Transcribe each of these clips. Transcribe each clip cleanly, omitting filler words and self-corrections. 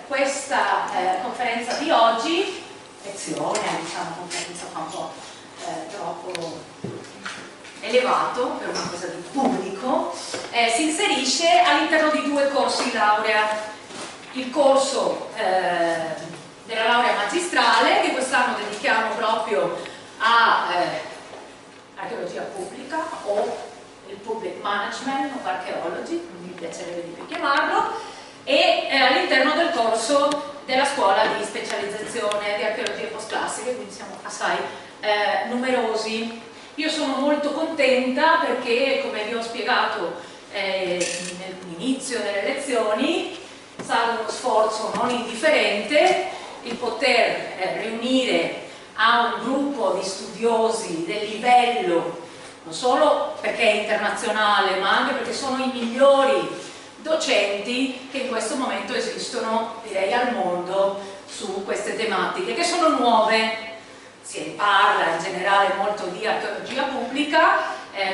questa conferenza di oggi, lezione, diciamo conferenza fa un po' troppo elevato per una cosa di pubblico, si inserisce all'interno di due corsi laurea: il corso della laurea magistrale, che quest'anno dedichiamo proprio a archeologia pubblica o il public management of archaeology, mi piacerebbe di più chiamarlo, e all'interno del corso della scuola di specializzazione di archeologie postclassiche, quindi siamo assai numerosi. Io sono molto contenta perché, come vi ho spiegato nell'inizio delle lezioni, è stato uno sforzo non indifferente il poter riunire a un gruppo di studiosi del livello, non solo perché è internazionale, ma anche perché sono i migliori docenti che in questo momento esistono, direi, al mondo su queste tematiche, che sono nuove. Si parla in generale molto di archeologia pubblica,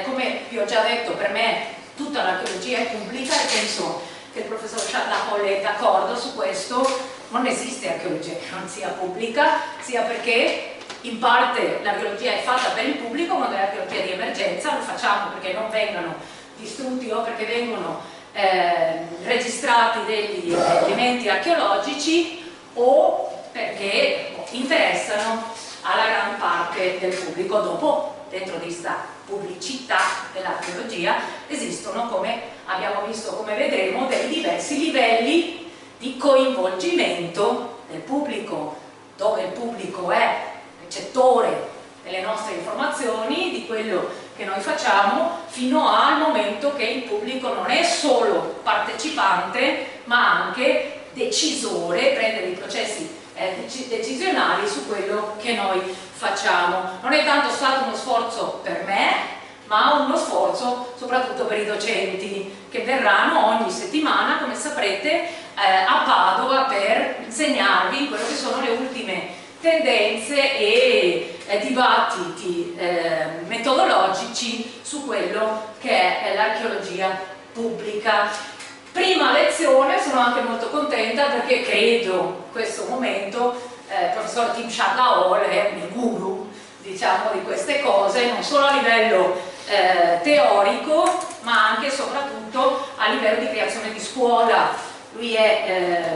come vi ho già detto, per me tutta l'archeologia è pubblica e penso che il professor Schadla Hall è d'accordo su questo. Non esiste archeologia che non sia pubblica, sia perché in parte l'archeologia è fatta per il pubblico, quando è archeologia di emergenza lo facciamo perché non vengano distrutti o perché vengono registrati degli elementi archeologici o perché interessano alla gran parte del pubblico. Dopo, dentro di questa pubblicità dell'archeologia, esistono, come abbiamo visto, come vedremo, dei diversi livelli di coinvolgimento del pubblico, dove il pubblico è ricettore delle nostre informazioni, di quello che noi facciamo, fino al momento che il pubblico non è solo partecipante, ma anche decisore, prende dei processi decisionali su quello che noi facciamo. Non è tanto stato uno sforzo per me, ma uno sforzo soprattutto per i docenti che verranno ogni settimana, come saprete, a Padova per insegnarvi quello che sono le ultime tendenze e dibattiti metodologici su quello che è l'archeologia pubblica. Prima lezione, sono anche molto contenta perché credo in questo momento il professor Schadla Hall è il guru, diciamo, di queste cose, non solo a livello teorico, ma anche e soprattutto a livello di creazione di scuola. Lui è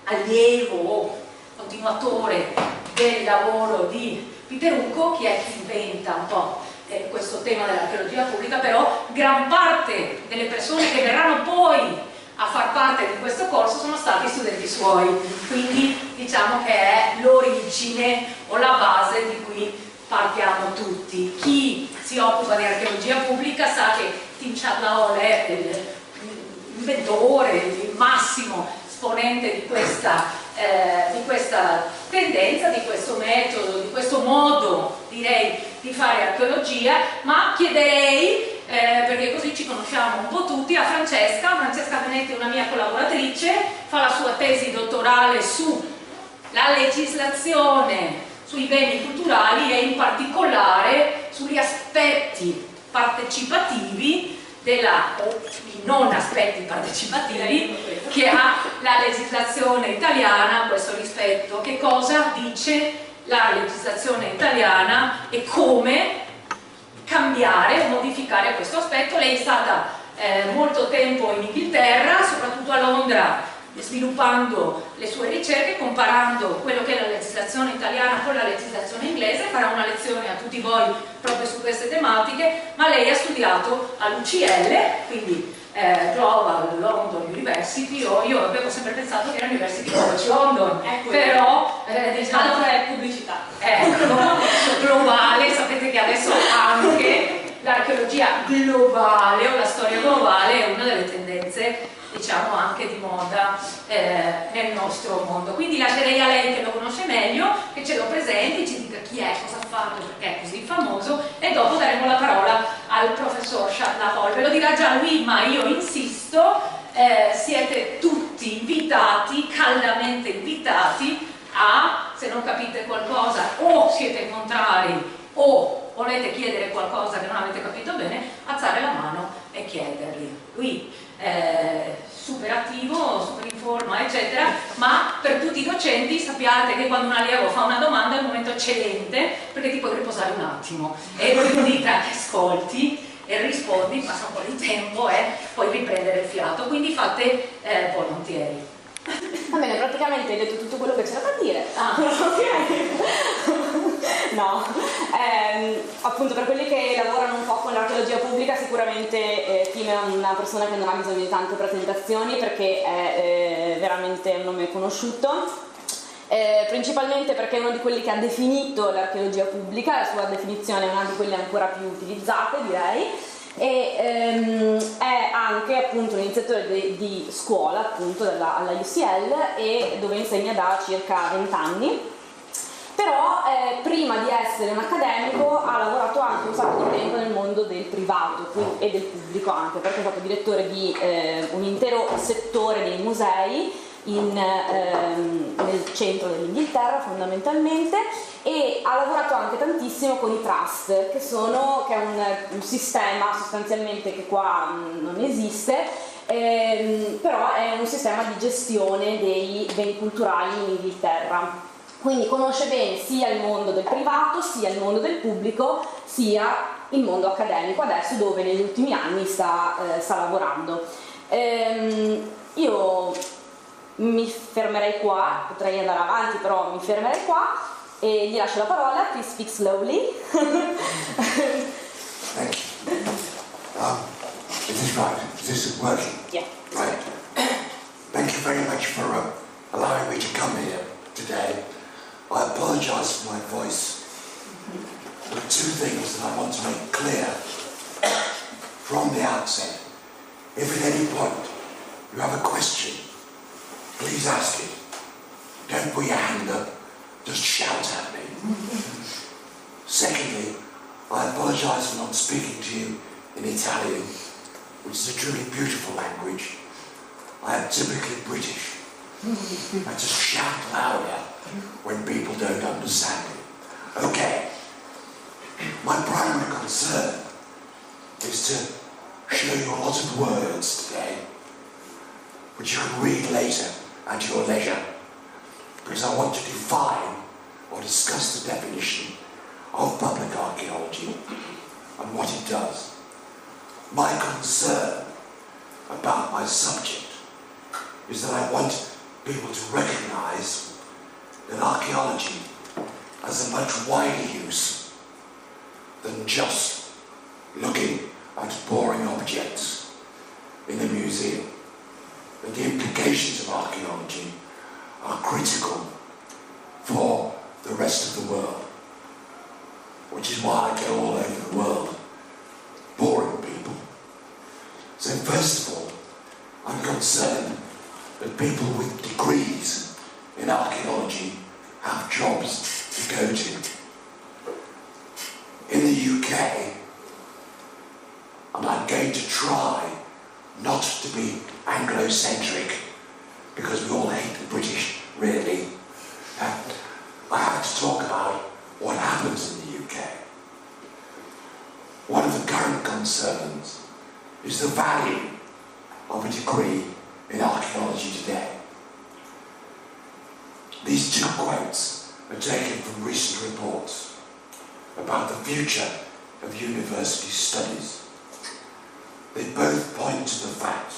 allievo, continuatore del lavoro di Piterucco, che è chi inventa un po' questo tema dell'archeologia pubblica, però gran parte delle persone che verranno poi a far parte di questo corso sono stati studenti suoi, quindi diciamo che è l'origine o la base di cui partiamo tutti. Chi si occupa di archeologia pubblica sa che Schadla Hall è l'inventore, il massimo esponente di questa tendenza, di questo metodo, di questo modo, direi, di fare archeologia, ma chiederei, perché così ci conosciamo un po' tutti, a Francesca Benetti, una mia collaboratrice, fa la sua tesi dottorale sulla legislazione sui beni culturali e in particolare sugli aspetti partecipativi o i non aspetti partecipativi che ha la legislazione italiana a questo rispetto. Che cosa dice la legislazione italiana e come cambiare o modificare questo aspetto. Lei è stata molto tempo in Inghilterra, soprattutto a Londra, sviluppando le sue ricerche, comparando quello che è la legislazione italiana con la legislazione inglese. Farà una lezione a tutti voi proprio su queste tematiche, ma lei ha studiato all'UCL, quindi Global London University, o io avevo sempre pensato che era University College London, però diciamo è pubblicità. Globale, sapete che adesso anche l'archeologia globale o la storia globale è una delle tendenze, diciamo, anche di moda nel nostro mondo. Quindi lascerei a lei, che lo conosce meglio, che ce lo presenti, ci dica chi è, cosa ha fatto, perché è così famoso, e dopo daremo la parola al professor Schadla Hall. Ve lo dirà già lui, ma io insisto, siete tutti invitati, caldamente invitati, a, se non capite qualcosa o siete contrari o volete chiedere qualcosa che non avete capito bene, alzare la mano e chiederli. Lui super attivo, super in forma, eccetera, ma docenti sappiate che quando un allievo fa una domanda è un momento eccellente perché ti puoi riposare un attimo e quindi tra che ascolti e rispondi passa un po' di tempo e puoi riprendere il fiato, quindi fate volontieri. Va bene, praticamente hai detto tutto quello che c'era da dire. No, appunto per quelli che lavorano un po' con l'archeologia pubblica sicuramente Tim è una persona che non ha bisogno di tante presentazioni perché è veramente un nome conosciuto, principalmente perché è uno di quelli che ha definito l'archeologia pubblica, la sua definizione è una di quelle ancora più utilizzate, direi, e è anche appunto un iniziatore di scuola appunto alla UCL e dove insegna da circa 20 anni. Però prima di essere un accademico ha lavorato anche un sacco di tempo nel mondo del privato e del pubblico anche, perché è stato direttore di un intero settore dei musei nel centro dell'Inghilterra fondamentalmente, e ha lavorato anche tantissimo con i trust, che è un sistema sostanzialmente che qua non esiste, però è un sistema di gestione dei beni culturali in Inghilterra. Quindi conosce bene sia il mondo del privato, sia il mondo del pubblico, sia il mondo accademico adesso, dove negli ultimi anni sta lavorando. Io mi fermerei qua, potrei andare avanti, però mi fermerei qua e gli lascio la parola. Please speak slowly. Thank you. Is this right? Is this working? Yeah. Right. Thank you very much for allowing me to come here today. I apologise for my voice. There are two things that I want to make clear from the outset. If at any point you have a question, please ask it. Don't put your hand up, just shout at me. Secondly, I apologise for not speaking to you in Italian, which is a truly beautiful language. I am typically British. I just shout louder when people don't understand me. Okay. My primary concern is to show you a lot of words today, which you can read later at your leisure, because I want to define or discuss the definition of public archaeology and what it does. My concern about my subject is that I want people to recognise that archaeology has a much wider use than just looking at boring objects in the museum. That the implications of archaeology are critical for the rest of the world, which is why I go all over the world boring people. So first of all, I'm concerned that people with degrees in archaeology have jobs to go to. In the UK, and I'm going to try not to be Anglo-centric, because we all hate the British, really. I have to talk about what happens in the UK. One of the current concerns is the value of a degree in archaeology today. These two quotes are taken from recent reports about the future of university studies. They both point to the fact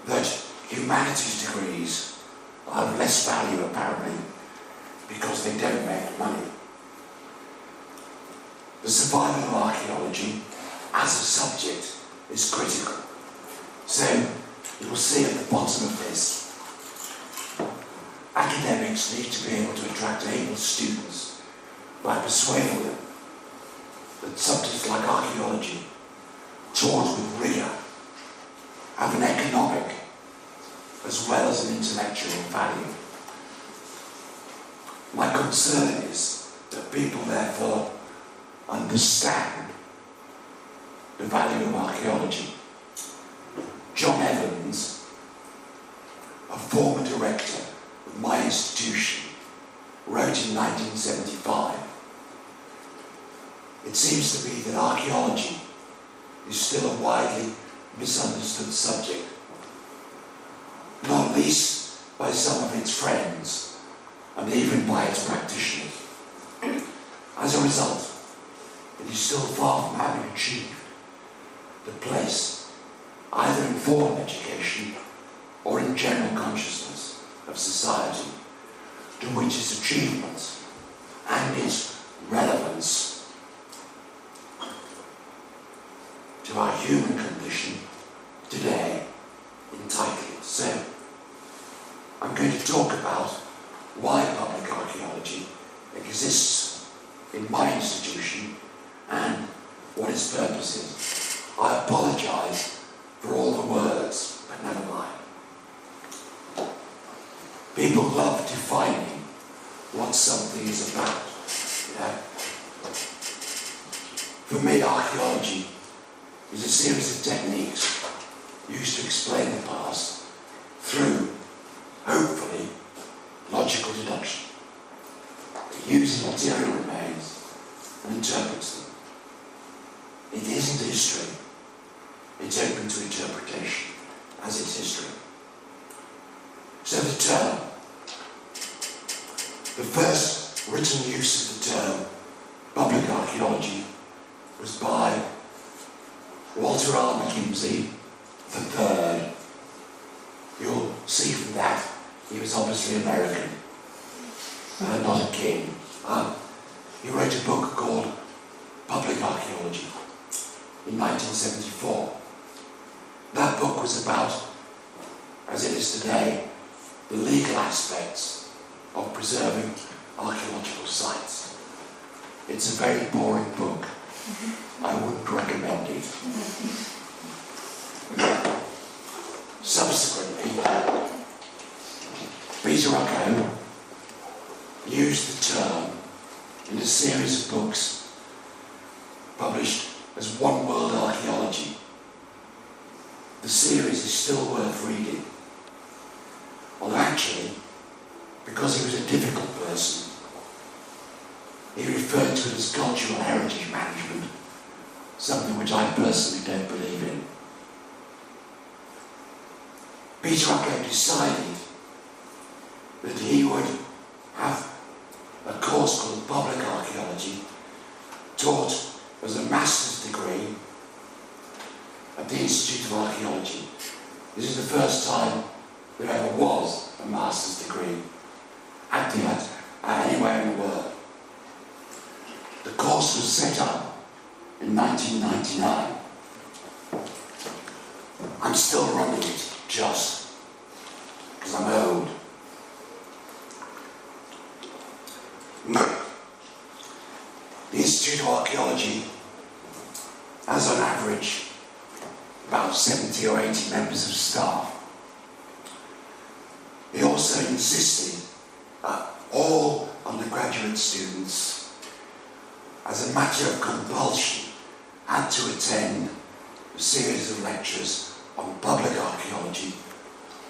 that humanities degrees are of less value apparently because they don't make money. The survival of archaeology as a subject is critical. So you will see at the bottom of this, academics need to be able to attract able students by persuading them that subjects like archaeology, taught with rigour, have an economic as well as an intellectual value. My concern is that people therefore understand the value of archaeology. John Evans, a former director of my institution, wrote in 1975, "It seems to me that archaeology is still a widely misunderstood subject, not least by some of its friends and even by its practitioners. As a result, it is still far from having achieved the place, either in formal education or in general consciousness of society, to which its achievements and its relevance to our human condition today entitle it. So, I'm going to talk about why public archaeology exists in my institution and what its purpose is. I apologise for all the words, but never mind. People love defining what something is about, you know. For me, archaeology is a series of techniques used to explain the past through, hopefully, logical deduction. It uses material remains and interprets them. It isn't history. It's open to interpretation as its history. So the term, the first written use of the term public archaeology was by Walter R. McKinsey III. You'll see from that he was obviously American, not a king. He wrote a book called Public Archaeology in 1974. That book was about, as it is today, the legal aspects of preserving archaeological sites. It's a very boring book. I wouldn't recommend it. Subsequently, Peter Archaeological used the term in a series of books published as One World Archaeology. The series is still worth reading. Although actually, because he was a difficult person, he referred to it as cultural heritage management, something which I personally don't believe in. Peter Archaeological decided that he would have a course called Public Archaeology taught as a master's degree at the Institute of Archaeology. This is the first time there ever was a master's degree anywhere in the world. The course was set up in 1999. I'm still running it, just because I'm old. The Institute of Archaeology has on average about 70 or 80 members of staff. He also insisted that all undergraduate students, as a matter of compulsion, had to attend a series of lectures on public archaeology,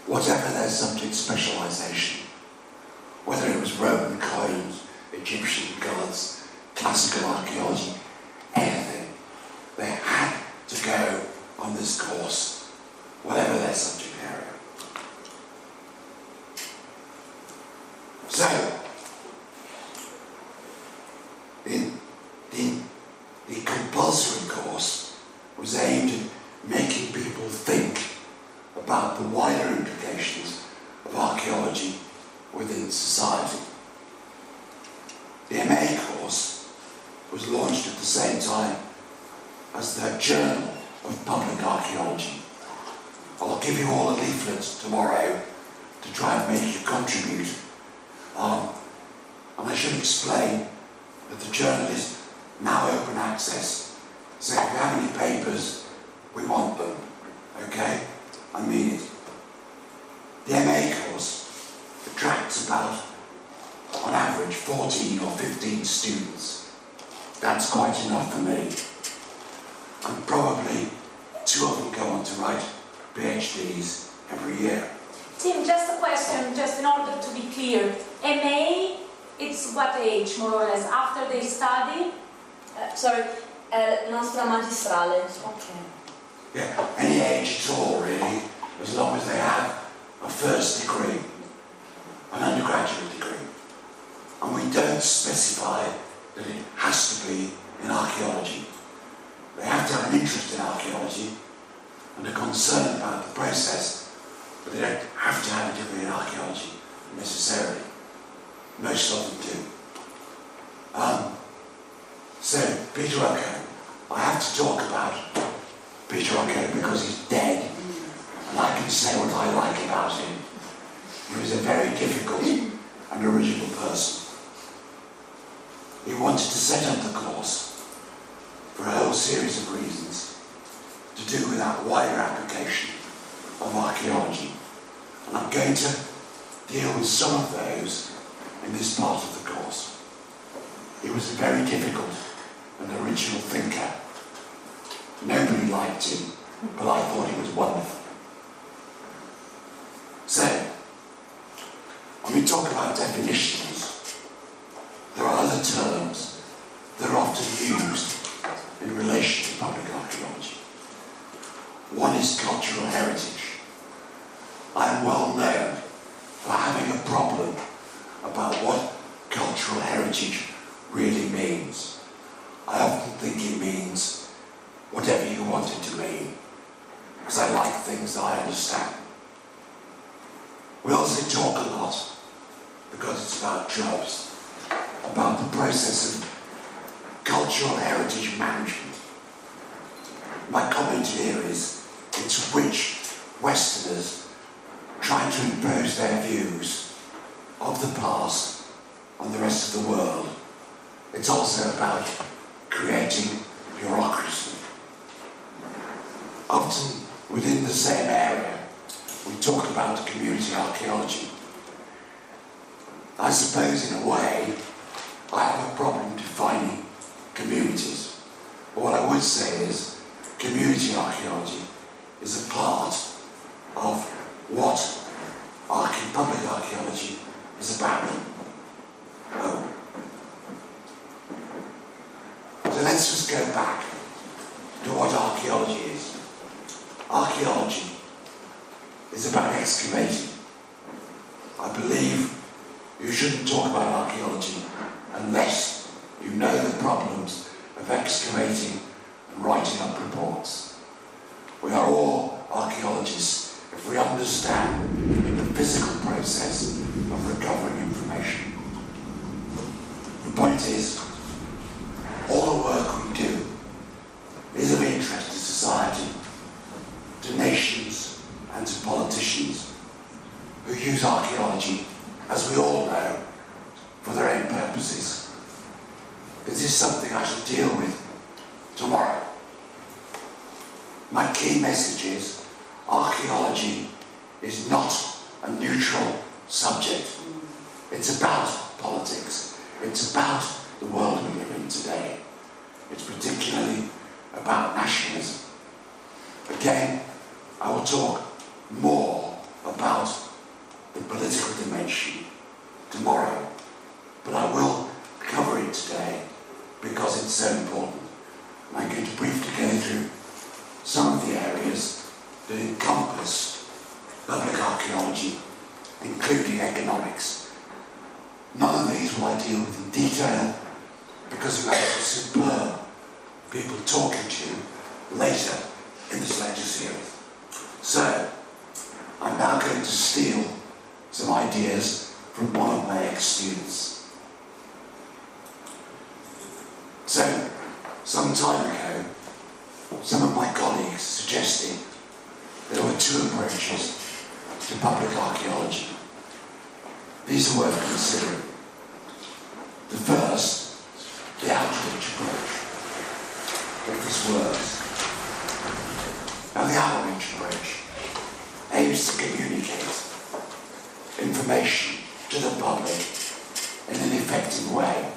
whatever their subject specialisation, whether it was Roman coins, Egyptian gods, classical archaeology, anything. They had to go on this course, whatever their subject area. So, the compulsory course was aimed at making people think about the wider implications of archaeology within society. The MA course was launched at the same time as the Journal of Public Archaeology. I'll give you all a leaflet tomorrow to try and make you contribute. And I should explain that the journal is now open access, so if you have any papers, we want them, okay? I mean it. The MA course attracts about, on average, 14 or 15 students. That's quite enough for me. And probably 2 of them go on to write PhDs every year. Tim, just a question, just in order to be clear. MA, it's what age, more or less, after they study? Nostra magistrale. Okay. Yeah, any age at all, really, as long as they have a first degree. learn about the process, but they don't have to have a degree in archaeology necessarily. Most of them do. So, Peter Rucko, I have to talk about Peter Rucko because he's dead, and I can say what I like about him. He was a very difficult and original person. He wanted to set up the course for a whole series of reasons to do with that wider application of archaeology. And I'm going to deal with some of those in this part of the course. He was a very difficult and original thinker. Nobody liked him, but I thought he was wonderful. So, when we talk about definitions, there are other terms that are often used in relation to public archaeology. One is cultural heritage. I am well known for having a problem about what cultural heritage really means. I often think it means whatever you want it to mean, because I like things that I understand. We also talk a lot, because it's about jobs, about the process of cultural heritage management. My comment here is, it's which Westerners try to impose their views of the past on the rest of the world. It's also about creating bureaucracy. Often within the same area, we talk about community archaeology. I suppose in a way, I have a problem defining communities. But what I would say is, community archaeology is a part of what public archaeology is about. So let's just go back to what archaeology is. Archaeology is about excavating. I believe you shouldn't talk about archaeology unless you know the problems of excavating and writing up reports. We are all archaeologists if we understand the physical process of recovering information. The point is, all the work we do is of interest to society, to nations and to politicians who use archaeology, as we all know, for their own purposes. This is something I shall deal with tomorrow. My key message is, archaeology is not a neutral subject. It's about politics. It's about the world we live in today. It's particularly about nationalism. Again, I will talk more about the political dimension tomorrow, but I will cover it today because it's so important. I'm going to briefly go through some of the areas that encompass public archaeology, including economics. None of these will I deal with in detail because we have some superb people talking to you later in this lecture series. So, I'm now going to steal some ideas from one of my ex-students. So, some time ago, some of my colleagues suggested there were two approaches to public archaeology. These are worth considering. The first, the outreach approach. If this works. Now the outreach approach aims to communicate information to the public in an effective way.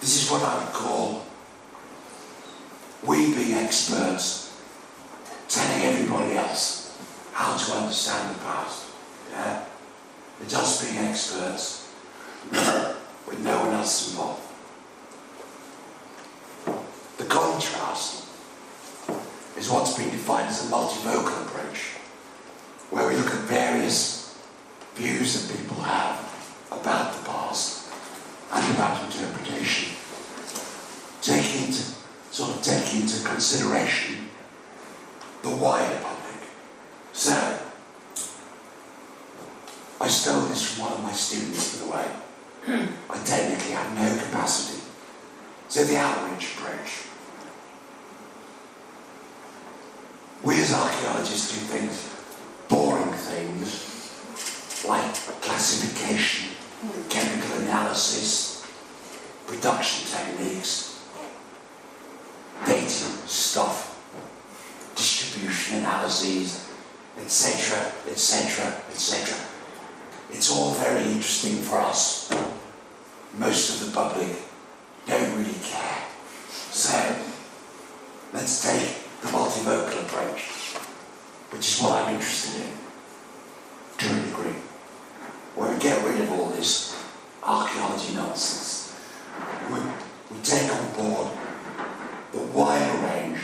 This is what I would call we being experts telling everybody else how to understand the past. Yeah? It's us being experts with no one else involved. The contrast is what's been defined as a multivocal approach, where we look at various views that people have about the past and about interpretation, taking into consideration the wider public I stole this from one of my students, by the way. I technically have no capacity. So the outreach approach. We as archaeologists do things, boring things, like classification, chemical analysis, production techniques, dating stuff, distribution analyses, etc., etc., etc. It's all very interesting for us. Most of the public don't really care. So, let's take the multivocal approach, which is what I'm interested in, to a degree, where we get rid of all this archaeology nonsense. We take on board the wider range,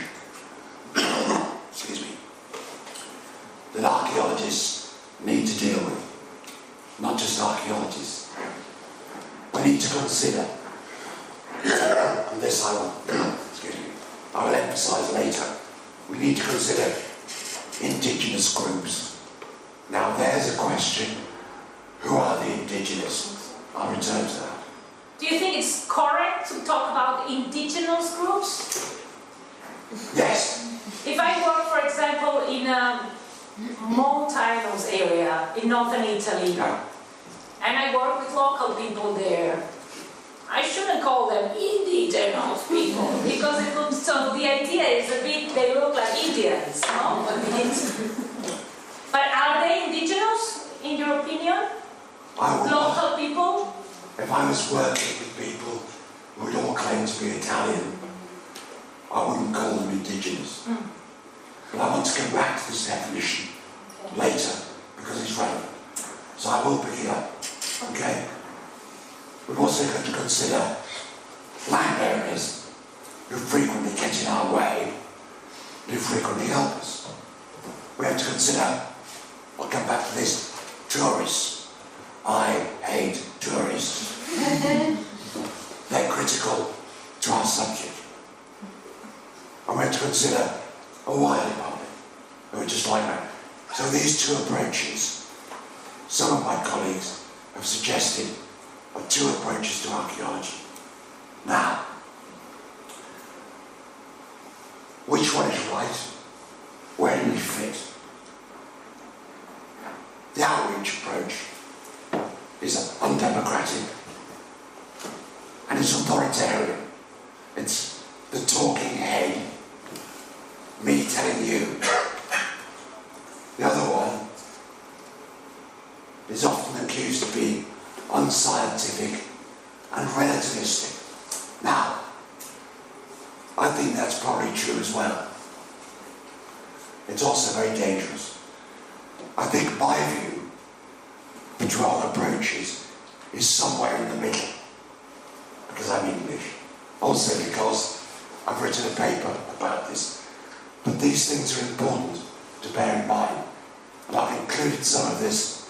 excuse me, that archaeologists need to deal with, not just archaeologists. We need to consider, and this I will emphasise later, we need to consider indigenous groups. Now there's a question, who are the indigenous? I'll return to that. Do you think it's correct to talk about indigenous groups? Yes. If I work, for example, in a mountainous area in northern Italy, No. and I work with local people there, I shouldn't call them indigenous people, because it looks, so the idea is a bit, they look like Indians, no? But are they indigenous, in your opinion? Local people? If I was working with people who would all claim to be Italian, I wouldn't call them indigenous. But I want to come back to this definition later, because it's relevant. So I will pick it up. Okay? We've also got to consider landowners who frequently get in our way, who frequently help us. We have to consider, I'll come back to this, tourists. I hate tourists. They're critical to our subject. And we have to consider a wider public, who are just like that. So these two approaches, some of my colleagues have suggested, are two approaches to archaeology. Now, which one is right? Where do we fit? The outreach approach is undemocratic and it's authoritarian. It's the talking head, me telling you. The other one is often accused of being unscientific and relativistic. Now, I think that's probably true as well. It's also very dangerous. I think my view between all approaches is somewhere in the middle, because I'm English. Also because I've written a paper about this. But these things are important to bear in mind, and I've included some of this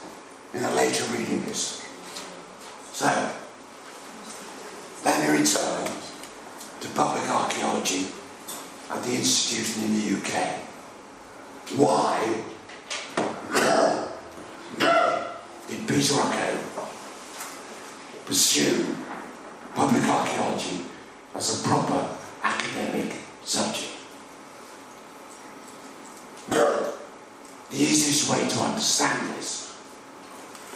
in a later reading list. So, let me return to public archaeology at the institution in the UK. Why did Peter Rocco pursue public archaeology as a proper academic subject? The easiest way to understand this,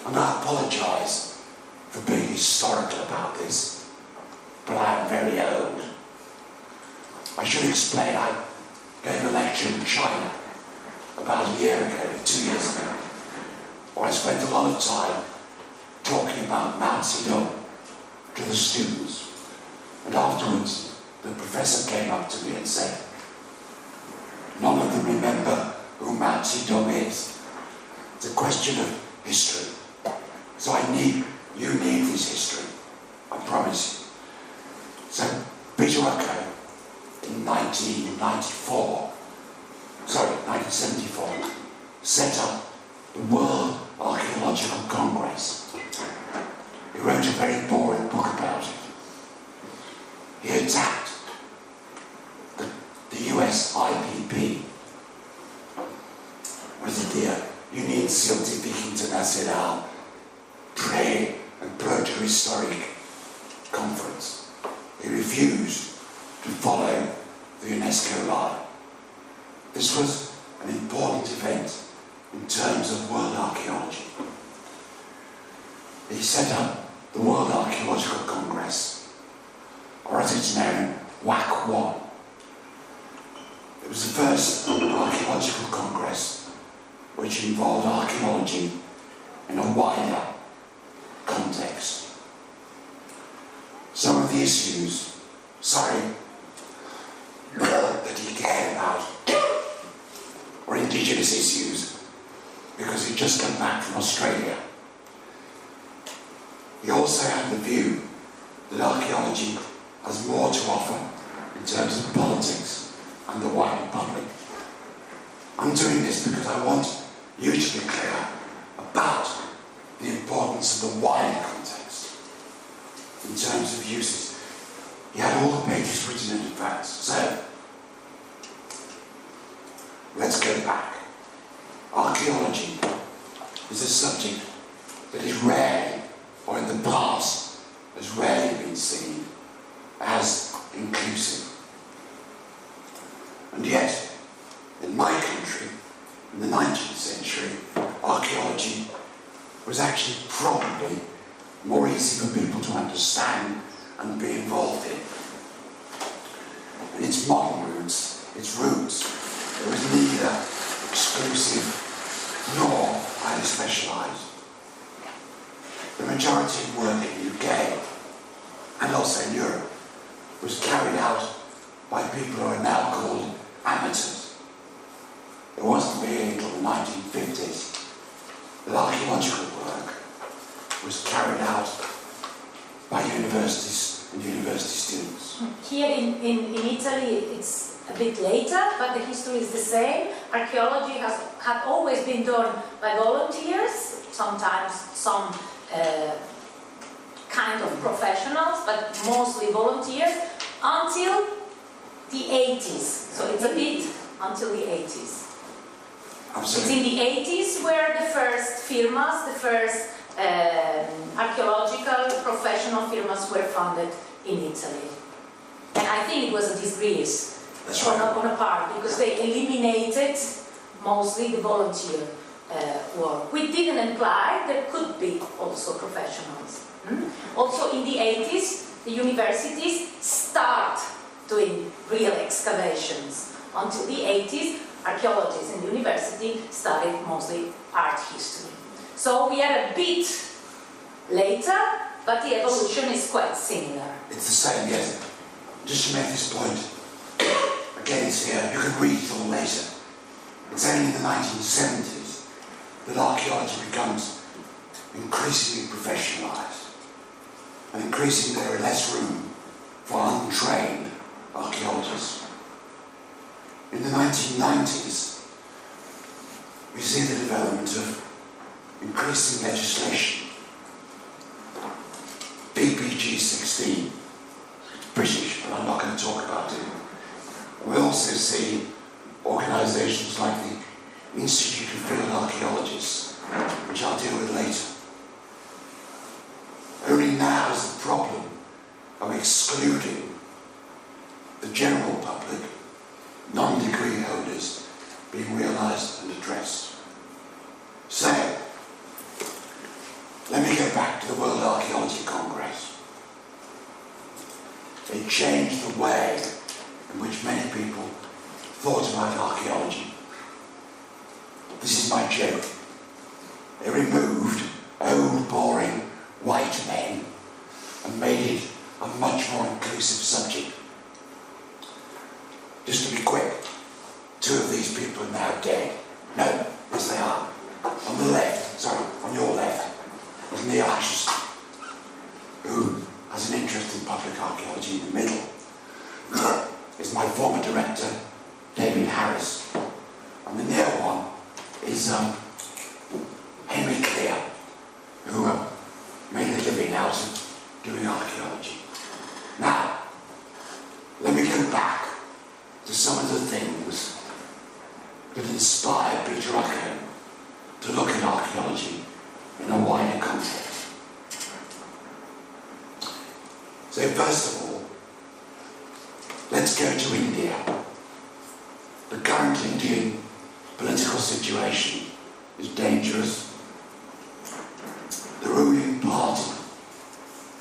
and I apologise for being historical about this, but I am very old. I should explain I gave a lecture in China about a year ago, 2 years ago, where I spent a lot of time talking about Mao Zedong to the students. And afterwards, the professor came up to me and said, none of them remember who Mao Zedong is. It's a question of history. So you need this history, I promise you. So Peter Rocco, in 1974, set up the World Archaeological Congress. He wrote a very boring book about it. He attacked the US IPP, what is it, the Union Scientifique Internationale pre- and proto-historic conference. He refused to follow the UNESCO line. This was an important event in terms of world archaeology. He set up the World Archaeological Congress, or as it's known, WAC 1. It was the first archaeological congress which involved archaeology in a wider context. Some of the issues, that he cared about were indigenous issues, because he'd just come back from Australia. He also had the view that archaeology has more to offer in terms of politics and the wider public. I'm doing this because I want you to be clear about the importance of the wider context in terms of uses. He had all the pages written in advance. So, let's go back. Archaeology is a subject that is rarely, or in the past, has rarely been seen as inclusive. And yet, in my country, in the 19th century, archaeology was actually probably more easy for people to understand and be involved in. And its modern roots, it was neither exclusive nor highly specialised. The majority of work in the UK, and also in Europe, was carried out by people who are now called amateurs. It wasn't really until the 1950s that archaeological work was carried out by universities and university students. Here in Italy it's a bit later, but the history is the same. Archaeology had always been done by volunteers, sometimes some kind of professionals, but mostly volunteers, until the 80s. So it's a bit until the 80s. Absolutely. It's in the 80s where the first firmas, the first archaeological professional firmas were founded in Italy. And I think it was a disgrace on a part, because they eliminated mostly the volunteer work. We didn't imply there could be also professionals. Also in the 80s, the universities start doing real excavations. Until the 80s, archaeologists in the university studied mostly art history. So we are a bit later, but the evolution is quite similar. It's the same, yes. Just to make this point, again it's here, you can read it all later. It's only in the 1970s that archaeology becomes increasingly professionalised, and increasingly there is less room for untrained archaeologists. In the 1990s, we see the development of increasing legislation. BPG 16, British, but I'm not going to talk about it. We also see organisations like the Institute of Field Archaeologists, which I'll deal with later. Only now is the problem of excluding the general public, non-degree holders, being realised and addressed. So, let me go back to the World Archaeology Congress. It changed the way in which many people thought about archaeology. This is my joke. They removed old, boring, white men and made it a much more inclusive subject. Just to be quick, 2 of these people are now dead. No, yes they are. On the left, on your left, is Neil Ashton, who has an interest in public archaeology. In the middle is my former director, David Harris. And the near one is Henry Clear, who made a living out of doing archaeology. Now, let me go back to some of the things that inspired Peter Rucker to look at archaeology in a wider context. first of all, let's go to India. The current Indian political situation is dangerous. The ruling party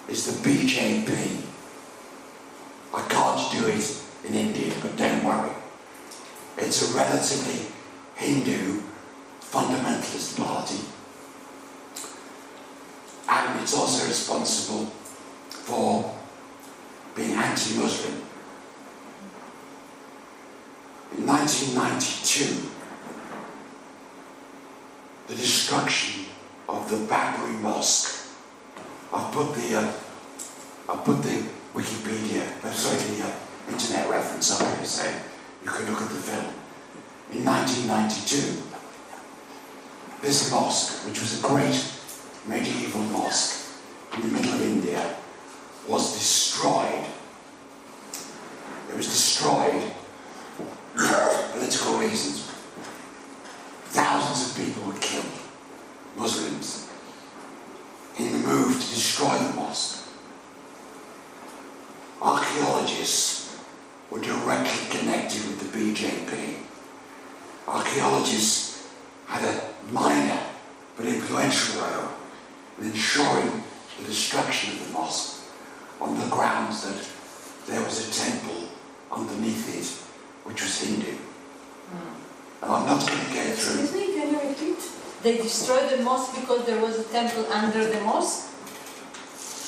is the BJP. I can't do it in India, but don't worry. It's a relatively Hindu fundamentalist party, and it's also responsible for being anti-Muslim. In 1992, the destruction of the Babri Mosque. I've put the Wikipedia, the internet reference up here, so you can look at the film. In 1992, this mosque, which was a great medieval mosque in the middle of India, was destroyed. It was destroyed for political reasons. Thousands of people were killed, Muslims, in the move to destroy the mosque. Archaeologists were directly connected with the BJP. Archaeologists had a minor but influential role in ensuring the destruction of the mosque on the grounds that there was a temple underneath it which was Hindu. And I'm not going to go through. Excuse me, can you repeat? They destroyed the mosque because there was a temple under the mosque?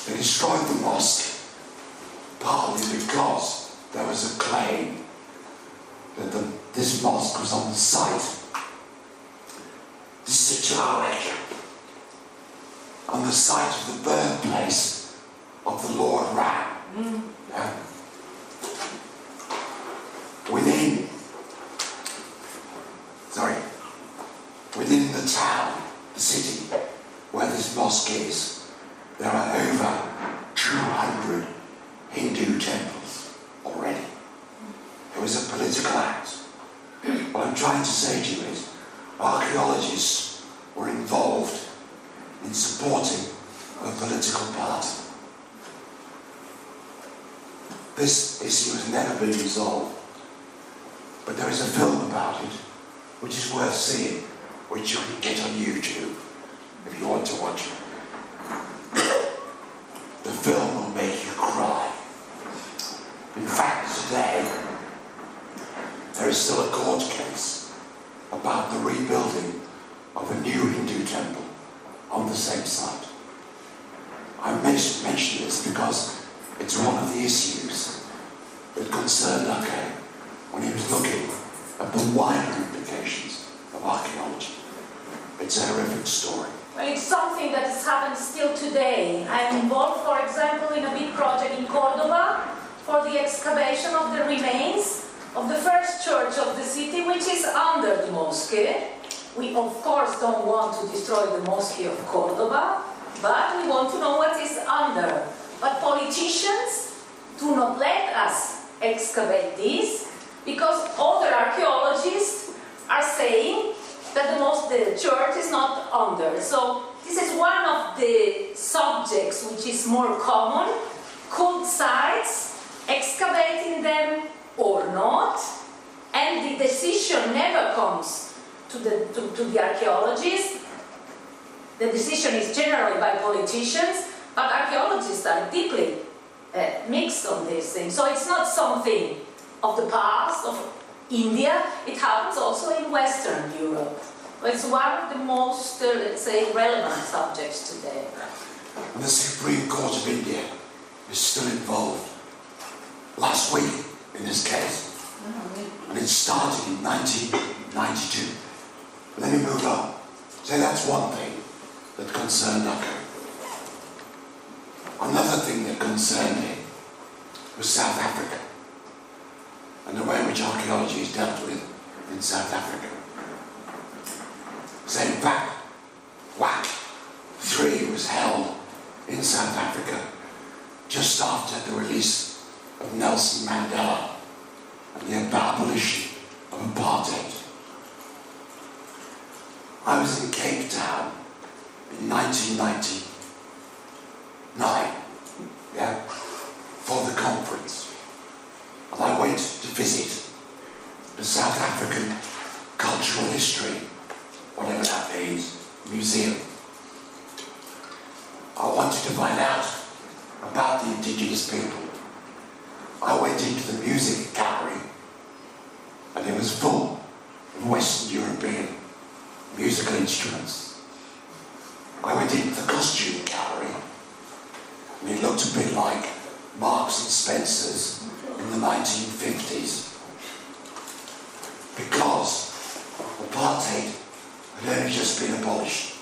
They destroyed the mosque partly because there was a claim that this mosque was on the site. This is a Schadla, on the site of the birthplace of the Lord Ram. Within the town, the city, where this mosque is, there are over 200 Hindu temples already. It was a political act. What I'm trying to say to you is, archaeologists were involved in supporting a political party. This issue has never been resolved, but there is a film about it which is worth seeing, which you can get on YouTube if you want to watch it. The film will make you cry. In fact, today, there is still a court case about the rebuilding of a new Hindu temple on the same site. I mention this because it's one of the issues that concerned Ake when he was looking at the wider implications of archaeology. It's a horrific story. Well, it's something that has happened still today. I'm involved, for example, in a big project in Cordoba for the excavation of the remains of the first church of the city, which is under the mosque. We, of course, don't want to destroy the mosque of Cordoba, but we want to know what is under. But politicians do not let us excavate this, because other archaeologists are saying that the church is not under. So this is one of the subjects which is more common: cult sites, excavating them or not, and the decision never comes to the archaeologists. The decision is generally by politicians, but archaeologists are deeply mixed on this thing. So it's not something of the past, of India. It happens also in Western Europe. It's one of the most, let's say, relevant subjects today. And the Supreme Court of India is still involved. Last week, in this case, and it started in 1992. But let me move on. So that's one thing that concerned Ake. Another thing that concerned him was South Africa, and the way in which archaeology is dealt with in South Africa. So in fact, WAC 3 was held in South Africa just after the release of Nelson Mandela and the abolition of apartheid. I was in Cape Town in 1999, Japanese museum. I wanted to find out about the indigenous people. I went into the music gallery and it was full of Western European musical instruments. I went into the costume gallery and it looked a bit like Marks and Spencer's in the 1950s, because apartheid had only just been abolished.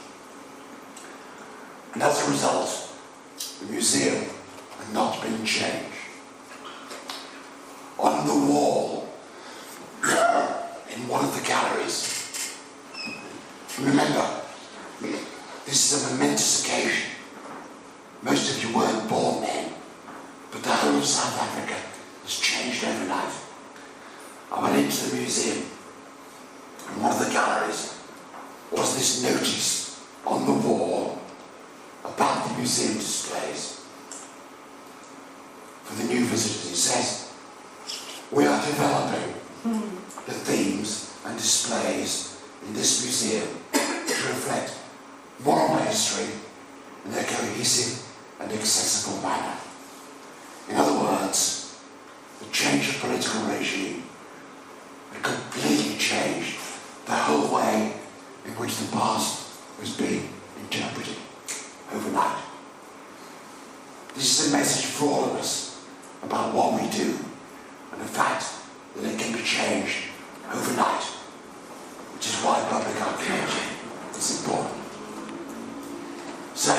And as a result, the museum had not been changed. On the wall, in one of the galleries, remember, this is a momentous occasion. Most of you weren't born then, but the whole of South Africa has changed overnight. I went into the museum, and one of the galleries was this notice on the wall about the museum displays. For the new visitors, it says, "We are developing the themes and displays in this museum to reflect moral history in a cohesive and accessible manner." In other words, the change of political regime had completely changed the whole way in which the past was being interpreted overnight. This is a message for all of us about what we do and the fact that it can be changed overnight, which is why public archaeology is important. So,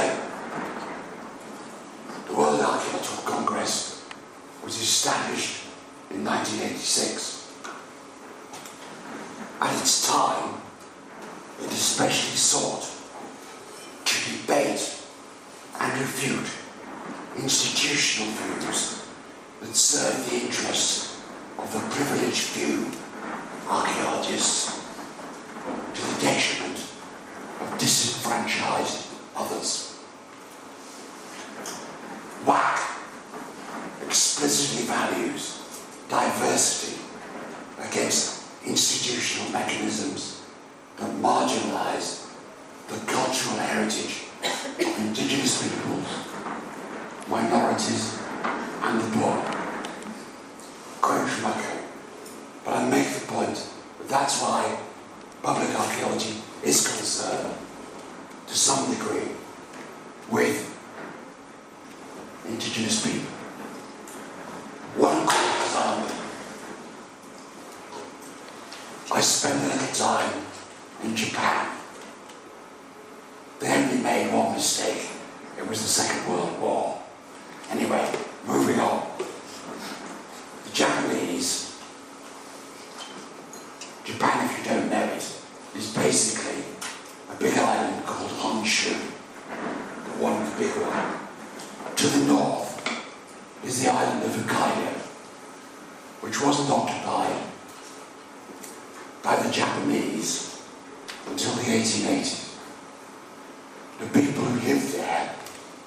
the World Archaeological Congress was established in 1986. At its time, it especially sought to debate and refute institutional views that serve the interests of the privileged few archaeologists to the detriment of disenfranchised others. WAC explicitly values diversity against institutional mechanisms that marginalize the cultural heritage of indigenous peoples, minorities, and the poor. Quote from my code. But I make the point that that's why public archaeology is concerned, to some degree, with indigenous people. One quick example. I spent a little time in Japan. They only made one mistake. It was the Second World War. Anyway, moving on. The Japanese, Japan, if you don't know it, is basically a big island called Honshu, the one, the big one. To the north is the island of Hokkaido, which wasn't occupied by the Japanese until the 1880s. The people who lived there,